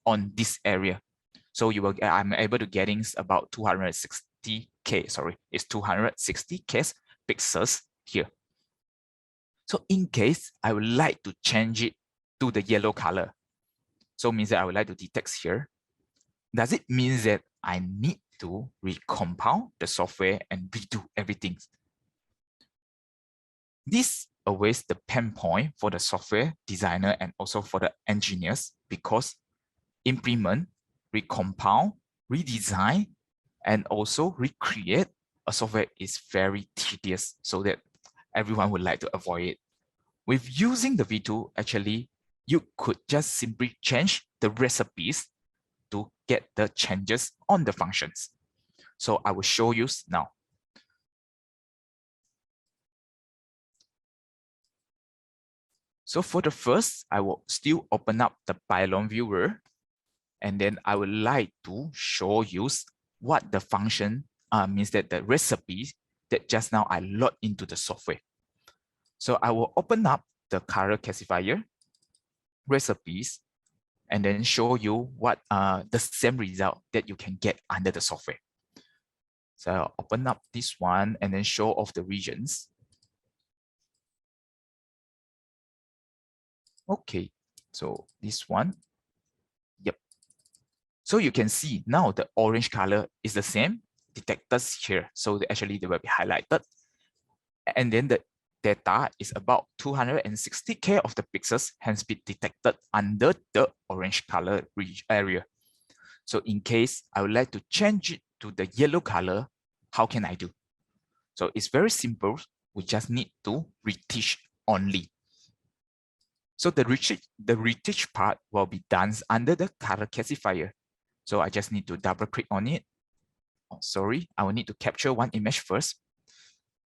on this area. So I'm able to getting about 260K, sorry, it's 260K pixels here. So in case I would like to change it to the yellow color, so means that I would like to detect here. Does it mean that I need to recompile the software and redo everything? This always the pain point for the software designer and also for the engineers, because implement, recompile, redesign, and also recreate a software is very tedious, so that everyone would like to avoid it. With using the V2, actually, you could just simply change the recipes to get the changes on the functions. So I will show you now. So for the first, I will still open up the pylon viewer, and then I would like to show you what the function means, that the recipe that just now I load into the software. So I will open up the color classifier, recipes, and then show you what the same result that you can get under the software. So I'll open up this one and then show off the regions. Okay, so this one, yep. So you can see now the orange color is the same, detected here. So actually they will be highlighted. And then the data is about 260K of the pixels has been detected under the orange color area. So in case I would like to change it to the yellow color, how can I do? So it's very simple. We just need to retouch only. So the retouch part will be done under the color classifier. So I just need to double click on it. Oh, sorry, I will need to capture one image first,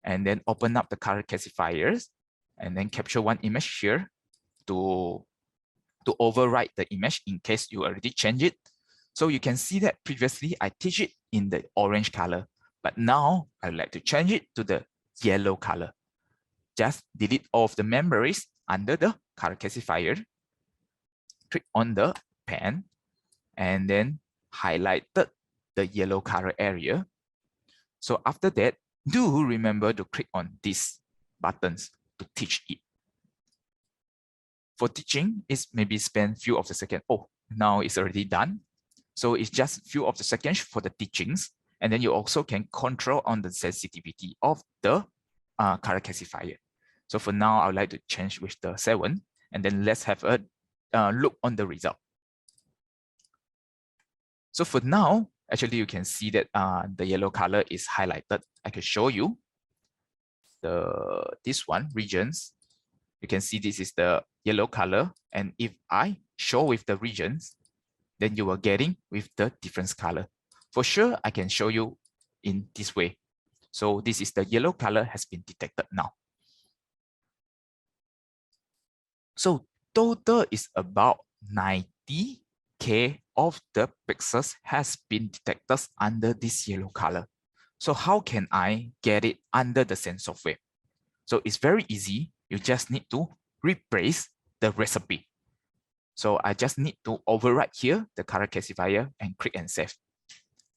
and then open up the color classifiers, and then capture one image here to overwrite the image in case you already change it. So you can see that previously I teach it in the orange color, but now I'd like to change it to the yellow color. Just delete all of the memories under the color classifier, click on the pen, and then highlight the yellow color area. So after that, do remember to click on these buttons to teach it. For teaching, it's maybe spend few of the seconds. Oh, now it's already done. So it's just few of the seconds for the teachings. And then you also can control on the sensitivity of the color classifier. So for now, I would like to change with the 7, and then let's have a look on the result. So for now, actually you can see that the yellow color is highlighted. I can show you this one, regions. You can see this is the yellow color. And if I show with the regions, then you are getting with the different color. For sure, I can show you in this way. So this is the yellow color has been detected now. So total is about 90K of the pixels has been detected under this yellow color. So how can I get it under the same software? So it's very easy. You just need to replace the recipe. So I just need to overwrite here the color classifier and click and save.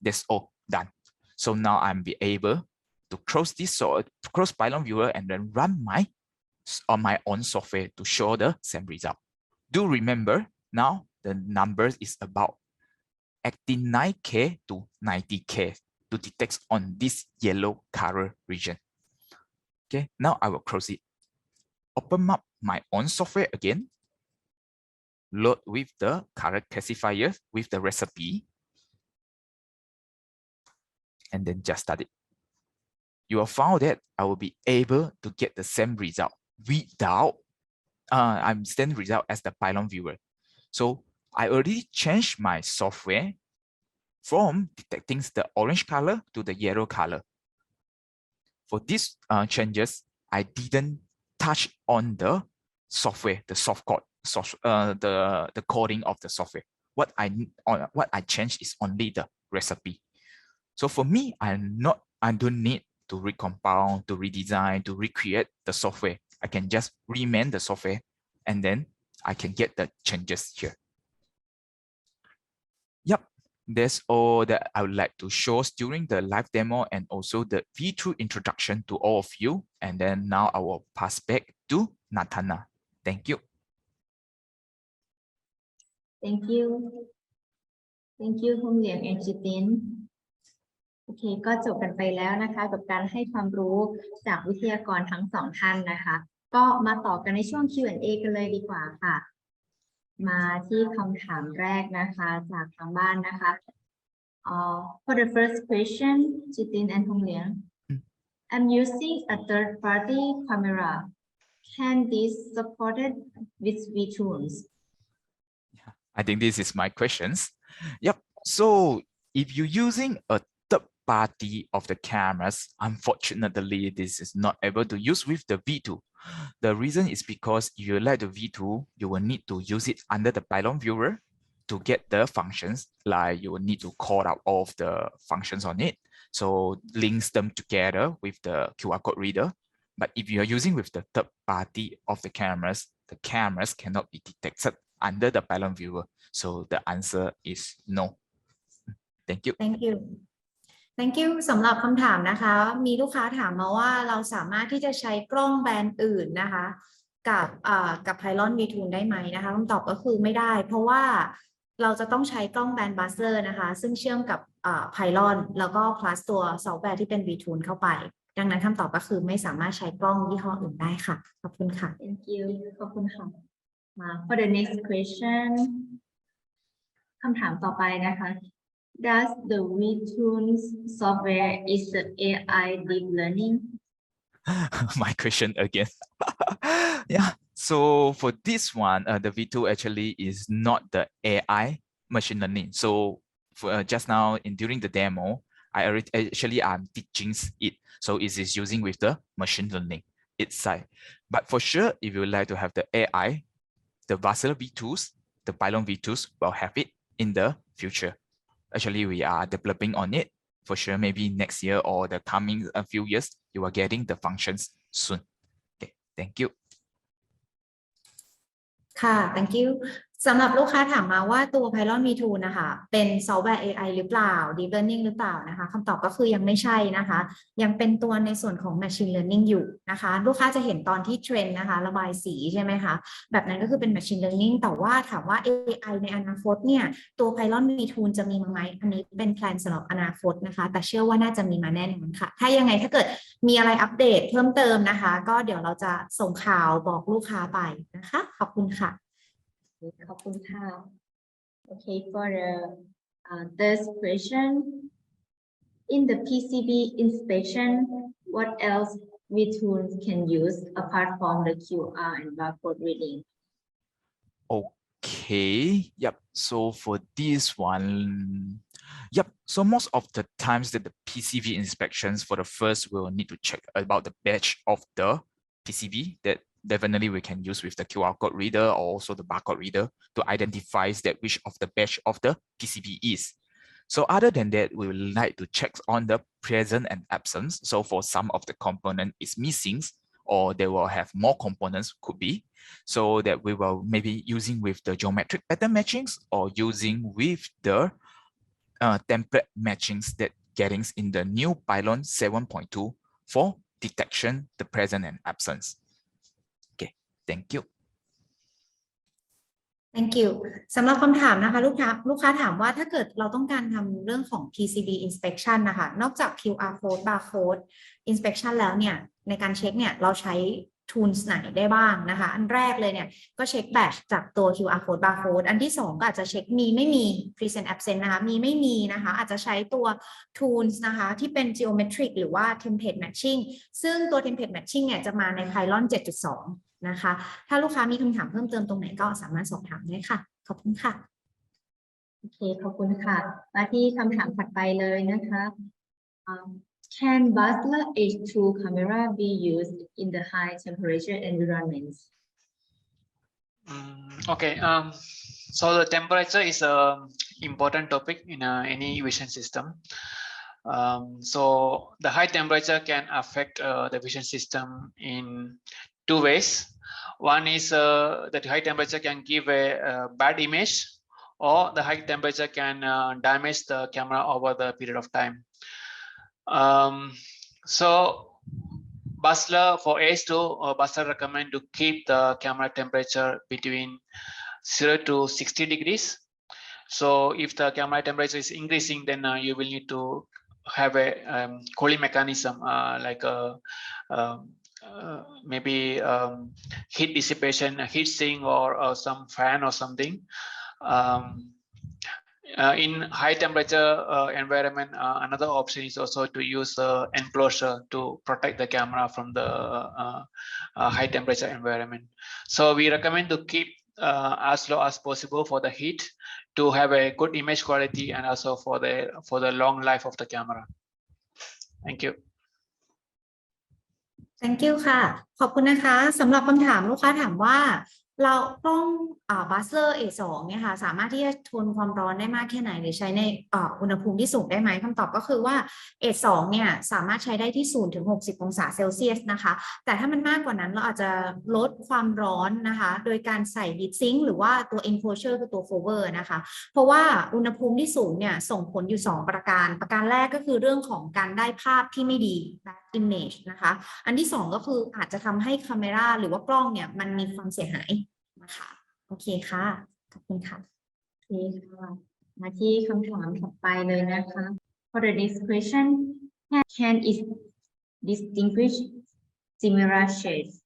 That's all done. So now I'm be able to close this, close pylon viewer, and then run on my own software to show the same result. Do remember now the numbers is about 89K to 90K to detect on this yellow color region. Okay, now I will close it. Open up my own software again. Load with the color classifier with the recipe. And then just start it. You will find that I will be able to get the same result without, I'm same result as the pylon viewer. So I already changed my software from detecting the orange color to the yellow color. For these changes, I didn't touch on the software, the soft code, the coding of the software. What I changed is only the recipe. So for me, I don't need to recompile, to redesign, to recreate the software. I can just rename the software and then I can get the changes here. Yep, that's all that I would like to show during the live demo and also the vTools introduction to all of you. And then now I will pass back to Nathana. Thank you. Thank you. Thank you คุณเหลียงแองจิตินโอเคก็จบกันไปแล้วนะคะกับการให้ความรู้จากวิทยากรทั้งสองท่านนะคะก็มาต่อกันในช่วง Q&A กันเลยดีกว่าค่ะมาที่คำถามแรกนะคะจากทางบ้านนะคะFor the first question, Jitin and Hong Liang, I'm using a third-party camera. Can this supported with vTools? I think this is my questions. Yep. So if you're using a third party of the cameras, unfortunately, this is not able to use with the vTool. The reason is because if you like the vTool, you will need to use it under the pylon viewer to get the functions, like you will need to call out all of the functions on it. So links them together with the QR code reader. But if you are using with the third party of the cameras cannot be detected under the pylon viewer. So the answer is no. Thank you. Thank you. Thank you สำหรับคำถามนะคะมีลูกค้าถามมาว่าเราสามารถที่จะใช้กล้องแบรนด์อื่นนะคะกับ pylon vTools ได้ไหมนะคะคำตอบก็คือไม่ได้เพราะว่าเราจะต้องใช้กล้องแบรนด์ Basler นะคะซึ่งเชื่อมกับpylon แล้วก็ plus ตัวซอฟต์แวร์ที่เป็น vTools เข้าไปดังนั้นคำตอบก็คือไม่สามารถใช้กล้องยี่ห้ออื่นได้ค่ะขอบคุณค่ะ Thank you ขอบคุณค่ะมา For the next question คำถามต่อไปนะคะ Does the vTools software is the AI deep learning? My question again. Yeah. So for this one, the vTool actually is not the AI machine learning. So for just now during the demo, I'm teaching it. So it is using with the machine learning itself. But for sure, if you would like to have the AI, the Basler vTools, the pylon vTools will have it in the future. Actually, we are developing on it. For sure, maybe next year or the coming a few years, you are getting the functions soon. Okay, thank you. ค่ะ thank you สำหรับลูกค้าถามมาว่าตัว pylon vTools นะคะเป็นซอฟต์แวร์ AI หรือเปล่า deep learning หรือเปล่านะคะคำตอบก็คือยังไม่ใช่นะคะยังเป็นตัวในส่วนของ machine learning อยู่นะคะลูกค้าจะเห็นตอนที่เทรนด์นะคะระบายสีใช่ไหมคะแบบนั้นก็คือเป็น machine learning แต่ว่าถามว่า AI ในอนาคตเนี่ยตัว pylon vTools จะมีมาไหมอันนี้เป็นแพลนสำหรับอนาคตนะคะแต่เชื่อว่าน่าจะมีมาแน่นอนค่ะถ้ายังไงถ้าเกิดมีอะไรอัปเดตเพิ่มเติมนะคะก็เดี๋ยวเราจะส่งข่าวบอกลูกค้าไปนะคะขอบคุณค่ะขอบคุณค่ะ Okay, for the third question, in the PCB inspection, what else vTools can use apart from the QR and barcode reading? Okay, yep. So for this one, yep. So most of the times that the PCB inspections for the first, we'll need to check about the batch of the PCB that definitely we can use with the QR code reader or also the barcode reader to identify that which of the batch of the PCB is. So other than that, we would like to check on the present and absence. So for some of the component is missing or they will have more components could be. So that we will maybe using with the geometric pattern matchings or using with the template matchings that getting in the new pylon 7.2 for detection the present and absence. Thank you. Thank you สำหรับคำถามนะคะลูกค้าถามว่าถ้าเกิดเราต้องการทำเรื่องของ PCB inspection นะคะนอกจาก QR code barcode inspection แล้วเนี่ยในการเช็คเนี่ยเราใช้ tools ไหนได้บ้างนะคะอันแรกเลยเนี่ยก็เช็ค batch จากตัว QR code barcode อันที่2ก็อาจจะเช็คมีไม่มี present absent นะคะมีไม่มีนะคะอาจจะใช้ตัว tools นะคะที่เป็น geometric หรือว่า template matching ซึ่งตัว template matching เนี่ยจะมาใน pylon 7.2นะคะถ้าลูกค้ามีคำถามเพิ่มเติมตรงไหนก็สามารถสอบถามได้ค่ะขอบคุณค่ะ โอเคขอบคุณค่ะมาที่คำถามถัดไปเลยนะคะ Can Basler H2 camera be used in the high temperature environments? Okay. So the temperature is a important topic in any vision system. So the high temperature can affect the vision system in two ways. One is that high temperature can give a bad image, or the high temperature can damage the camera over the period of time. So Basler for AS2, Basler recommend to keep the camera temperature between 0 to 60 degrees. So if the camera temperature is increasing, then you will need to have a cooling mechanism like a maybe heat dissipation, a heat sink, or some fan or something. In high temperature environment, another option is also to use enclosure to protect the camera from the high temperature environment. So we recommend to keep as low as possible for the heat to have a good image quality and also for the long life of the camera. Thank you. Thank you ค่ะขอบคุณนะคะสำหรับคำถามลูกค้าถามว่าเรากล้องBasler A2 เนี่ยค่ะสามารถที่จะทนความร้อนได้มากแค่ไหนหรือใช้ในอุณหภูมิที่สูงได้ไหมคำตอบก็คือว่า A2 เนี่ยสามารถใช้ได้ที่0ถึง60 องศาเซลเซียสนะคะแต่ถ้ามันมากกว่านั้นเราอาจจะลดความร้อนนะคะโดยการใส่ heat sink หรือว่าตัว enclosure คือตัว cover นะคะเพราะว่าอุณหภูมิที่สูงเนี่ยส่งผลอยู่2ประการแรกก็คือเรื่องของการได้ภาพที่ไม่ดี image นะคะอันที่2ก็คืออาจจะทำให้คาเมราหรือว่ากล้องเนี่ยมันมีความเสียหายนะคะโอเคค่ะขอบคุณค่ะโอเคค่ะมาที่คำถามถัดไปเลยนะคะ For the next question, can it distinguish similar shades?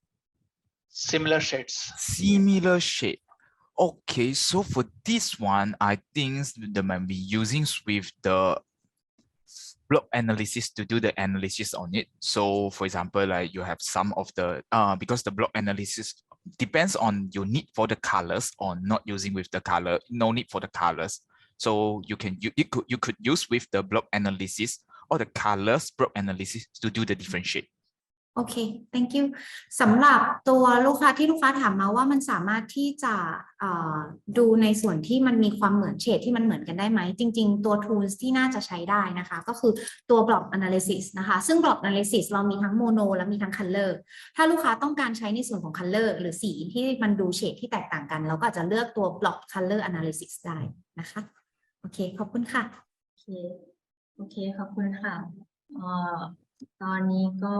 Similar shades. Similar shade. Okay, so for this one, I think they might be using with the block analysis to do the analysis on it. So for example, like you have some of the because the block analysis depends on your need for the colors or not using with the color, no need for the colors. So you could use with the block analysis or the colors block analysis to do the different shade. โอเค thank you สำหรับตัวลูกค้าที่ลูกค้าถามมาว่ามันสามารถที่จะดูในส่วนที่มันมีความเหมือนเฉดที่มันเหมือนกันได้ไหมจริงๆตัว tools ที่น่าจะใช้ได้นะคะก็คือตัว block analysis นะคะซึ่ง block analysis เรามีทั้ง mono และมีทั้ง color ถ้าลูกค้าต้องการใช้ในส่วนของ color หรือสีที่มันดูเฉดที่แตกต่างกันเราก็อาจจะเลือกตัว block color analysis ได้นะคะโอเคขอบคุณค่ะโอเคขอบคุณค่ะตอนนี้ก็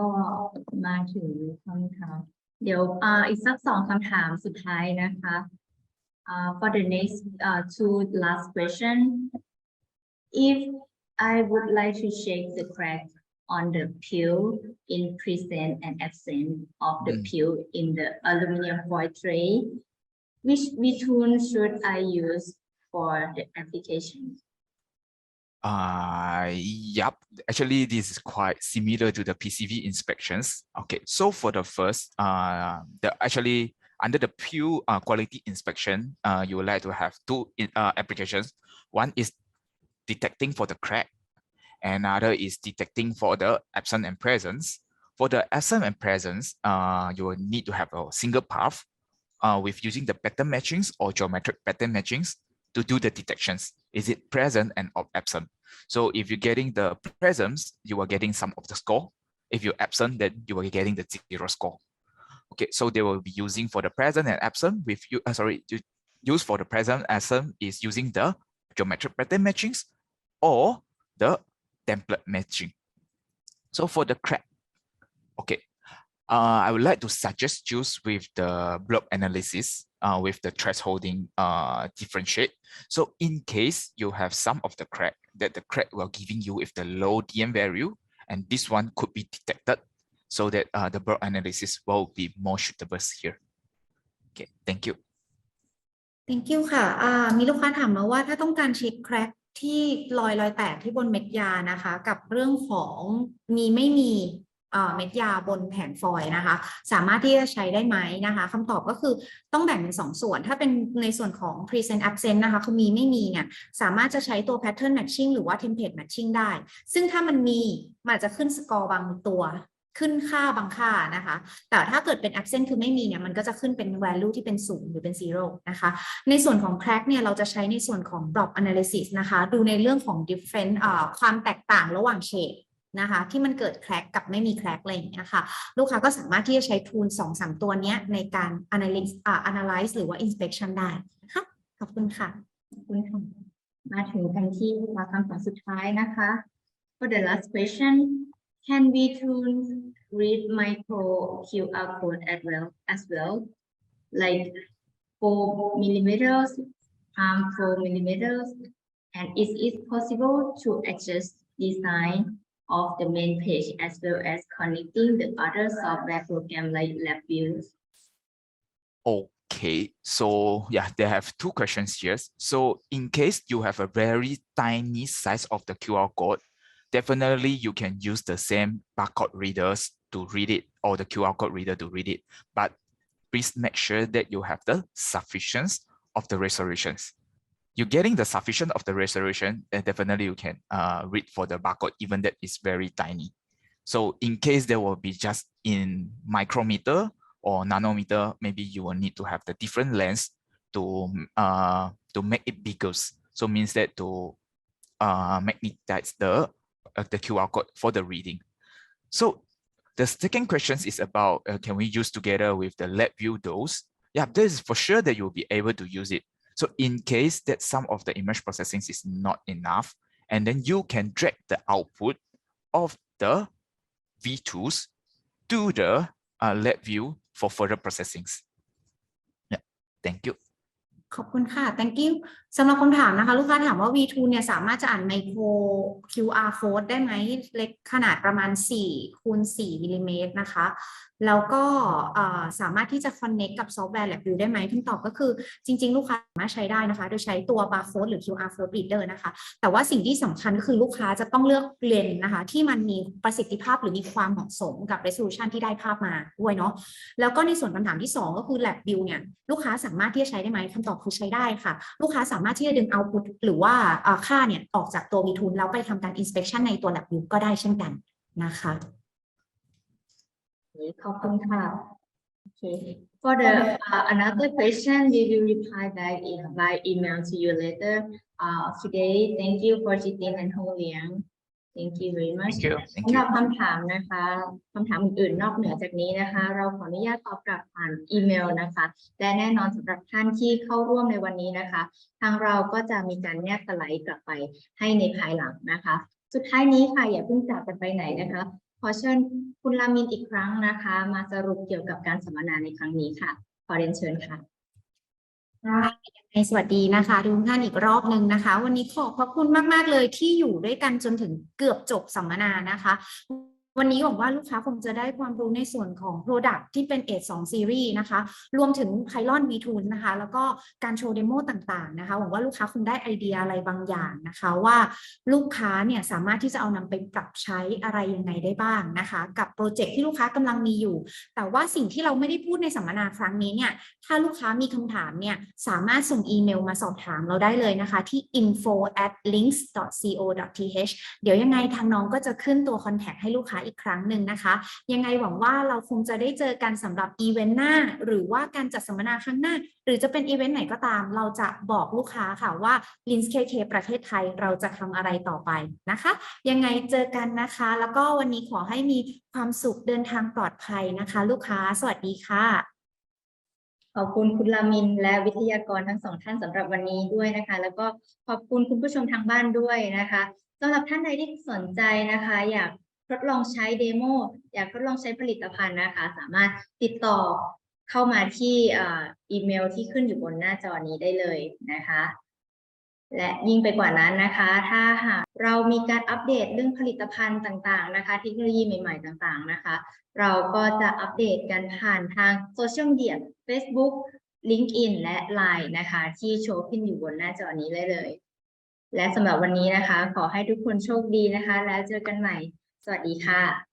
มาถึงคำถามเดี๋ยวอีกสัก2คำถามสุดท้ายนะคะ for the next two last question if I would like to check the crack on the peel in present and absent of the peel in the aluminum foil tray which vTools should I use for the application? Yep, actually this is quite similar to the PCV inspections. Okay, so for the first actually under the pure quality inspection you would like to have two applications. One is detecting for the crack, and another is detecting for the absent and presence. For the absent and presence you will need to have a single path with using the pattern matchings or geometric pattern matchings to do the detections. Is it present and absent? So if you're getting the presence, you are getting some of the score. If you're absent, then you are getting the 0 score. Okay, so they will be using for the present and absent with you. Use for the present absent is using the geometric pattern matchings or the template matching. So for the crack, okay, I would like to suggest use with the block analysis with the thresholding differentiate. So in case you have some of the crack that the crack will giving you with the low DM value, and this one could be detected so that the block analysis will be more suitable here. Okay, thank you. Thank you ค่ะมีลูกค้าถามมาว่าถ้าต้องการเช็คแคร็กที่รอยแตกที่บนเม็ดยานะคะกับเรื่องของมีไม่มี เม็ดยาบนแผ่นฟอยล์นะคะสามารถที่จะใช้ได้ไหมนะคะคำตอบก็คือต้องแบ่งเป็น2ส่วนถ้าเป็นในส่วนของ present absent นะคะคือมีไม่มีเนี่ยสามารถจะใช้ตัว pattern matching หรือว่า template matching ได้ซึ่งถ้ามันมีมันอาจจะขึ้นสกอร์บางตัวขึ้นค่าบางค่านะคะแต่ถ้าเกิดเป็น absent คือไม่มีเนี่ยมันก็จะขึ้นเป็น value ที่เป็น0หรือเป็น0นะคะในส่วนของ crack เนี่ยเราจะใช้ในส่วนของ drop analysis นะคะดูในเรื่องของ different ความแตกต่างระหว่างเฉดนะคะที่มันเกิดแคร็กกับไม่มีแคร็กอะไรอย่างเงี้ยค่ะลูกค้าก็สามารถที่จะใช้ tool 2-3 ตัวนี้ในการ analyze หรือว่า inspection ได้นะคะขอบคุณค่ะขอบคุณค่ะมาถึงกันที่คำถามสุดท้ายนะคะ For the last question can vTools read micro QR code as well like 4 millimeters 4 millimeters and is it possible to adjust design of the main page as well as connecting the other software program like LabVIEW? Okay, so yeah, they have two questions here. So in case you have a very tiny size of the QR code, definitely you can use the same barcode readers to read it or the QR code reader to read it. But please make sure that you have the sufficiency of the resolutions. You're getting the sufficient of the resolution, and definitely you can read for the barcode, even that is very tiny. So in case there will be just in micrometer or nanometer, maybe you will need to have the different lens to make it bigger. So means that to magnetize the QR code for the reading. So the second question is about can we use together with the LabVIEW dose? Yeah, this is for sure that you'll be able to use it. So in case that some of the image processing is not enough, and then you can drag the output of the vTools to the LabVIEW for further processing. Yeah, thank you. ขอบคุณค่ะ thank you สำหรับคำถามนะคะลูกค้าถามว่า vTools เนี่ยสามารถจะอ่านไมโคร QR code ได้ไหมเล็กขนาดประมาณ4 คูณ 4 มิลลิเมตรนะคะแล้วก็สามารถที่จะ connect กับซอฟต์แวร์ LabVIEW ได้ไหมคำตอบก็คือจริงๆลูกค้าสามารถใช้ได้นะคะโดยใช้ตัว Barcode หรือ QR code reader นะคะแต่ว่าสิ่งที่สำคัญก็คือลูกค้าจะต้องเลือกเลนส์นะคะที่มันมีประสิทธิภาพหรือมีความเหมาะสมกับ resolution ที่ได้ภาพมาด้วยเนาะแล้วก็ในส่วนคำถามที่2ก็คือ LabVIEW เนี่ยลูกค้าสามารถที่จะใช้ได้ไหมคำตอบคือใช้ได้ค่ะลูกค้าสามารถที่จะดึง output หรือว่าค่าเนี่ยออกจากตัว vTools แล้วไปทำการ inspection ในตัว LabVIEW ก็ได้เช่นกันนะคะขอบคุณค่ะ Okay. For the another question, we will reply back by email to you later. Today, thank you for Jitin and Hong Liang. Thank you very much. สำหรับคำถามนะคะคำถามอื่นๆนอกเหนือจากนี้นะคะเราขออนุญาตตอบกลับผ่านอีเมลนะคะและแน่นอนสำหรับท่านที่เข้าร่วมในวันนี้นะคะทางเราก็จะมีการแนบสไลด์กลับไปให้ในภายหลังนะคะสุดท้ายนี้ค่ะอย่าเพิ่งจากกันไปไหนนะคะขอเชิญคุณลามินอีกครั้งนะคะมาสรุปเกี่ยวกับการสัมมนาในครั้งนี้ค่ะขอเรียนเชิญค่ะสวัสดีนะคะทุกท่านอีกรอบหนึ่งนะคะวันนี้ขอบคุณมากๆเลยที่อยู่ด้วยกันจนถึงเกือบจบสัมมนานะคะวันนี้หวังว่าลูกค้าคงจะได้ความรู้ในส่วนของ Product ที่เป็น S2 Series นะคะรวมถึง pylon vTools นะคะแล้วก็การโชว์เดโมต่างๆนะคะหวังว่าลูกค้าคงได้ไอเดียอะไรบางอย่างนะคะว่าลูกค้าเนี่ยสามารถที่จะเอานำไปปรับใช้อะไรยังไงได้บ้างนะคะกับโปรเจกต์ที่ลูกค้ากำลังมีอยู่แต่ว่าสิ่งที่เราไม่ได้พูดในสัมมนาครั้งนี้เนี่ยถ้าลูกค้ามีคำถามเนี่ยสามารถส่งอีเมลมาสอบถามเราได้เลยนะคะที่ info@links.co.th เดี๋ยวยังไงทางน้องก็จะขึ้นตัว contact ให้ลูกค้าอีกครั้งหนึ่งนะคะยังไงหวังว่าเราคงจะได้เจอกันสำหรับอีเวนต์หน้าหรือว่าการจัดสัมมนาครั้งหน้าหรือจะเป็นอีเวนต์ไหนก็ตามเราจะบอกลูกค้าค่ะว่า LINX KK ประเทศไทยเราจะทำอะไรต่อไปนะคะยังไงเจอกันนะคะแล้วก็วันนี้ขอให้มีความสุขเดินทางปลอดภัยนะคะลูกค้าสวัสดีค่ะขอบคุณคุณลามินและวิทยากรทั้ง2ท่านสำหรับวันนี้ด้วยนะคะแล้วก็ขอบคุณคุณผู้ชมทางบ้านด้วยนะคะสำหรับท่านใดที่สนใจนะคะอยากทดลองใช้เดโมอยากทดลองใช้ผลิตภัณฑ์นะคะสามารถติดต่อเข้ามาที่อีเมลที่ขึ้นอยู่บนหน้าจอนี้ได้เลยนะคะและยิ่งไปกว่านั้นนะคะถ้าหากเรามีการอัปเดตเรื่องผลิตภัณฑ์ต่างๆนะคะเทคโนโลยีใหม่ๆต่างๆนะคะเราก็จะอัปเดตกันผ่านทางโซเชียลมีเดีย Facebook LinkedIn และ LINE นะคะที่โชว์ขึ้นอยู่บนหน้าจอนี้เลยและสำหรับวันนี้นะคะขอให้ทุกคนโชคดีนะคะแล้วเจอกันใหม่สวัสดีค่ะ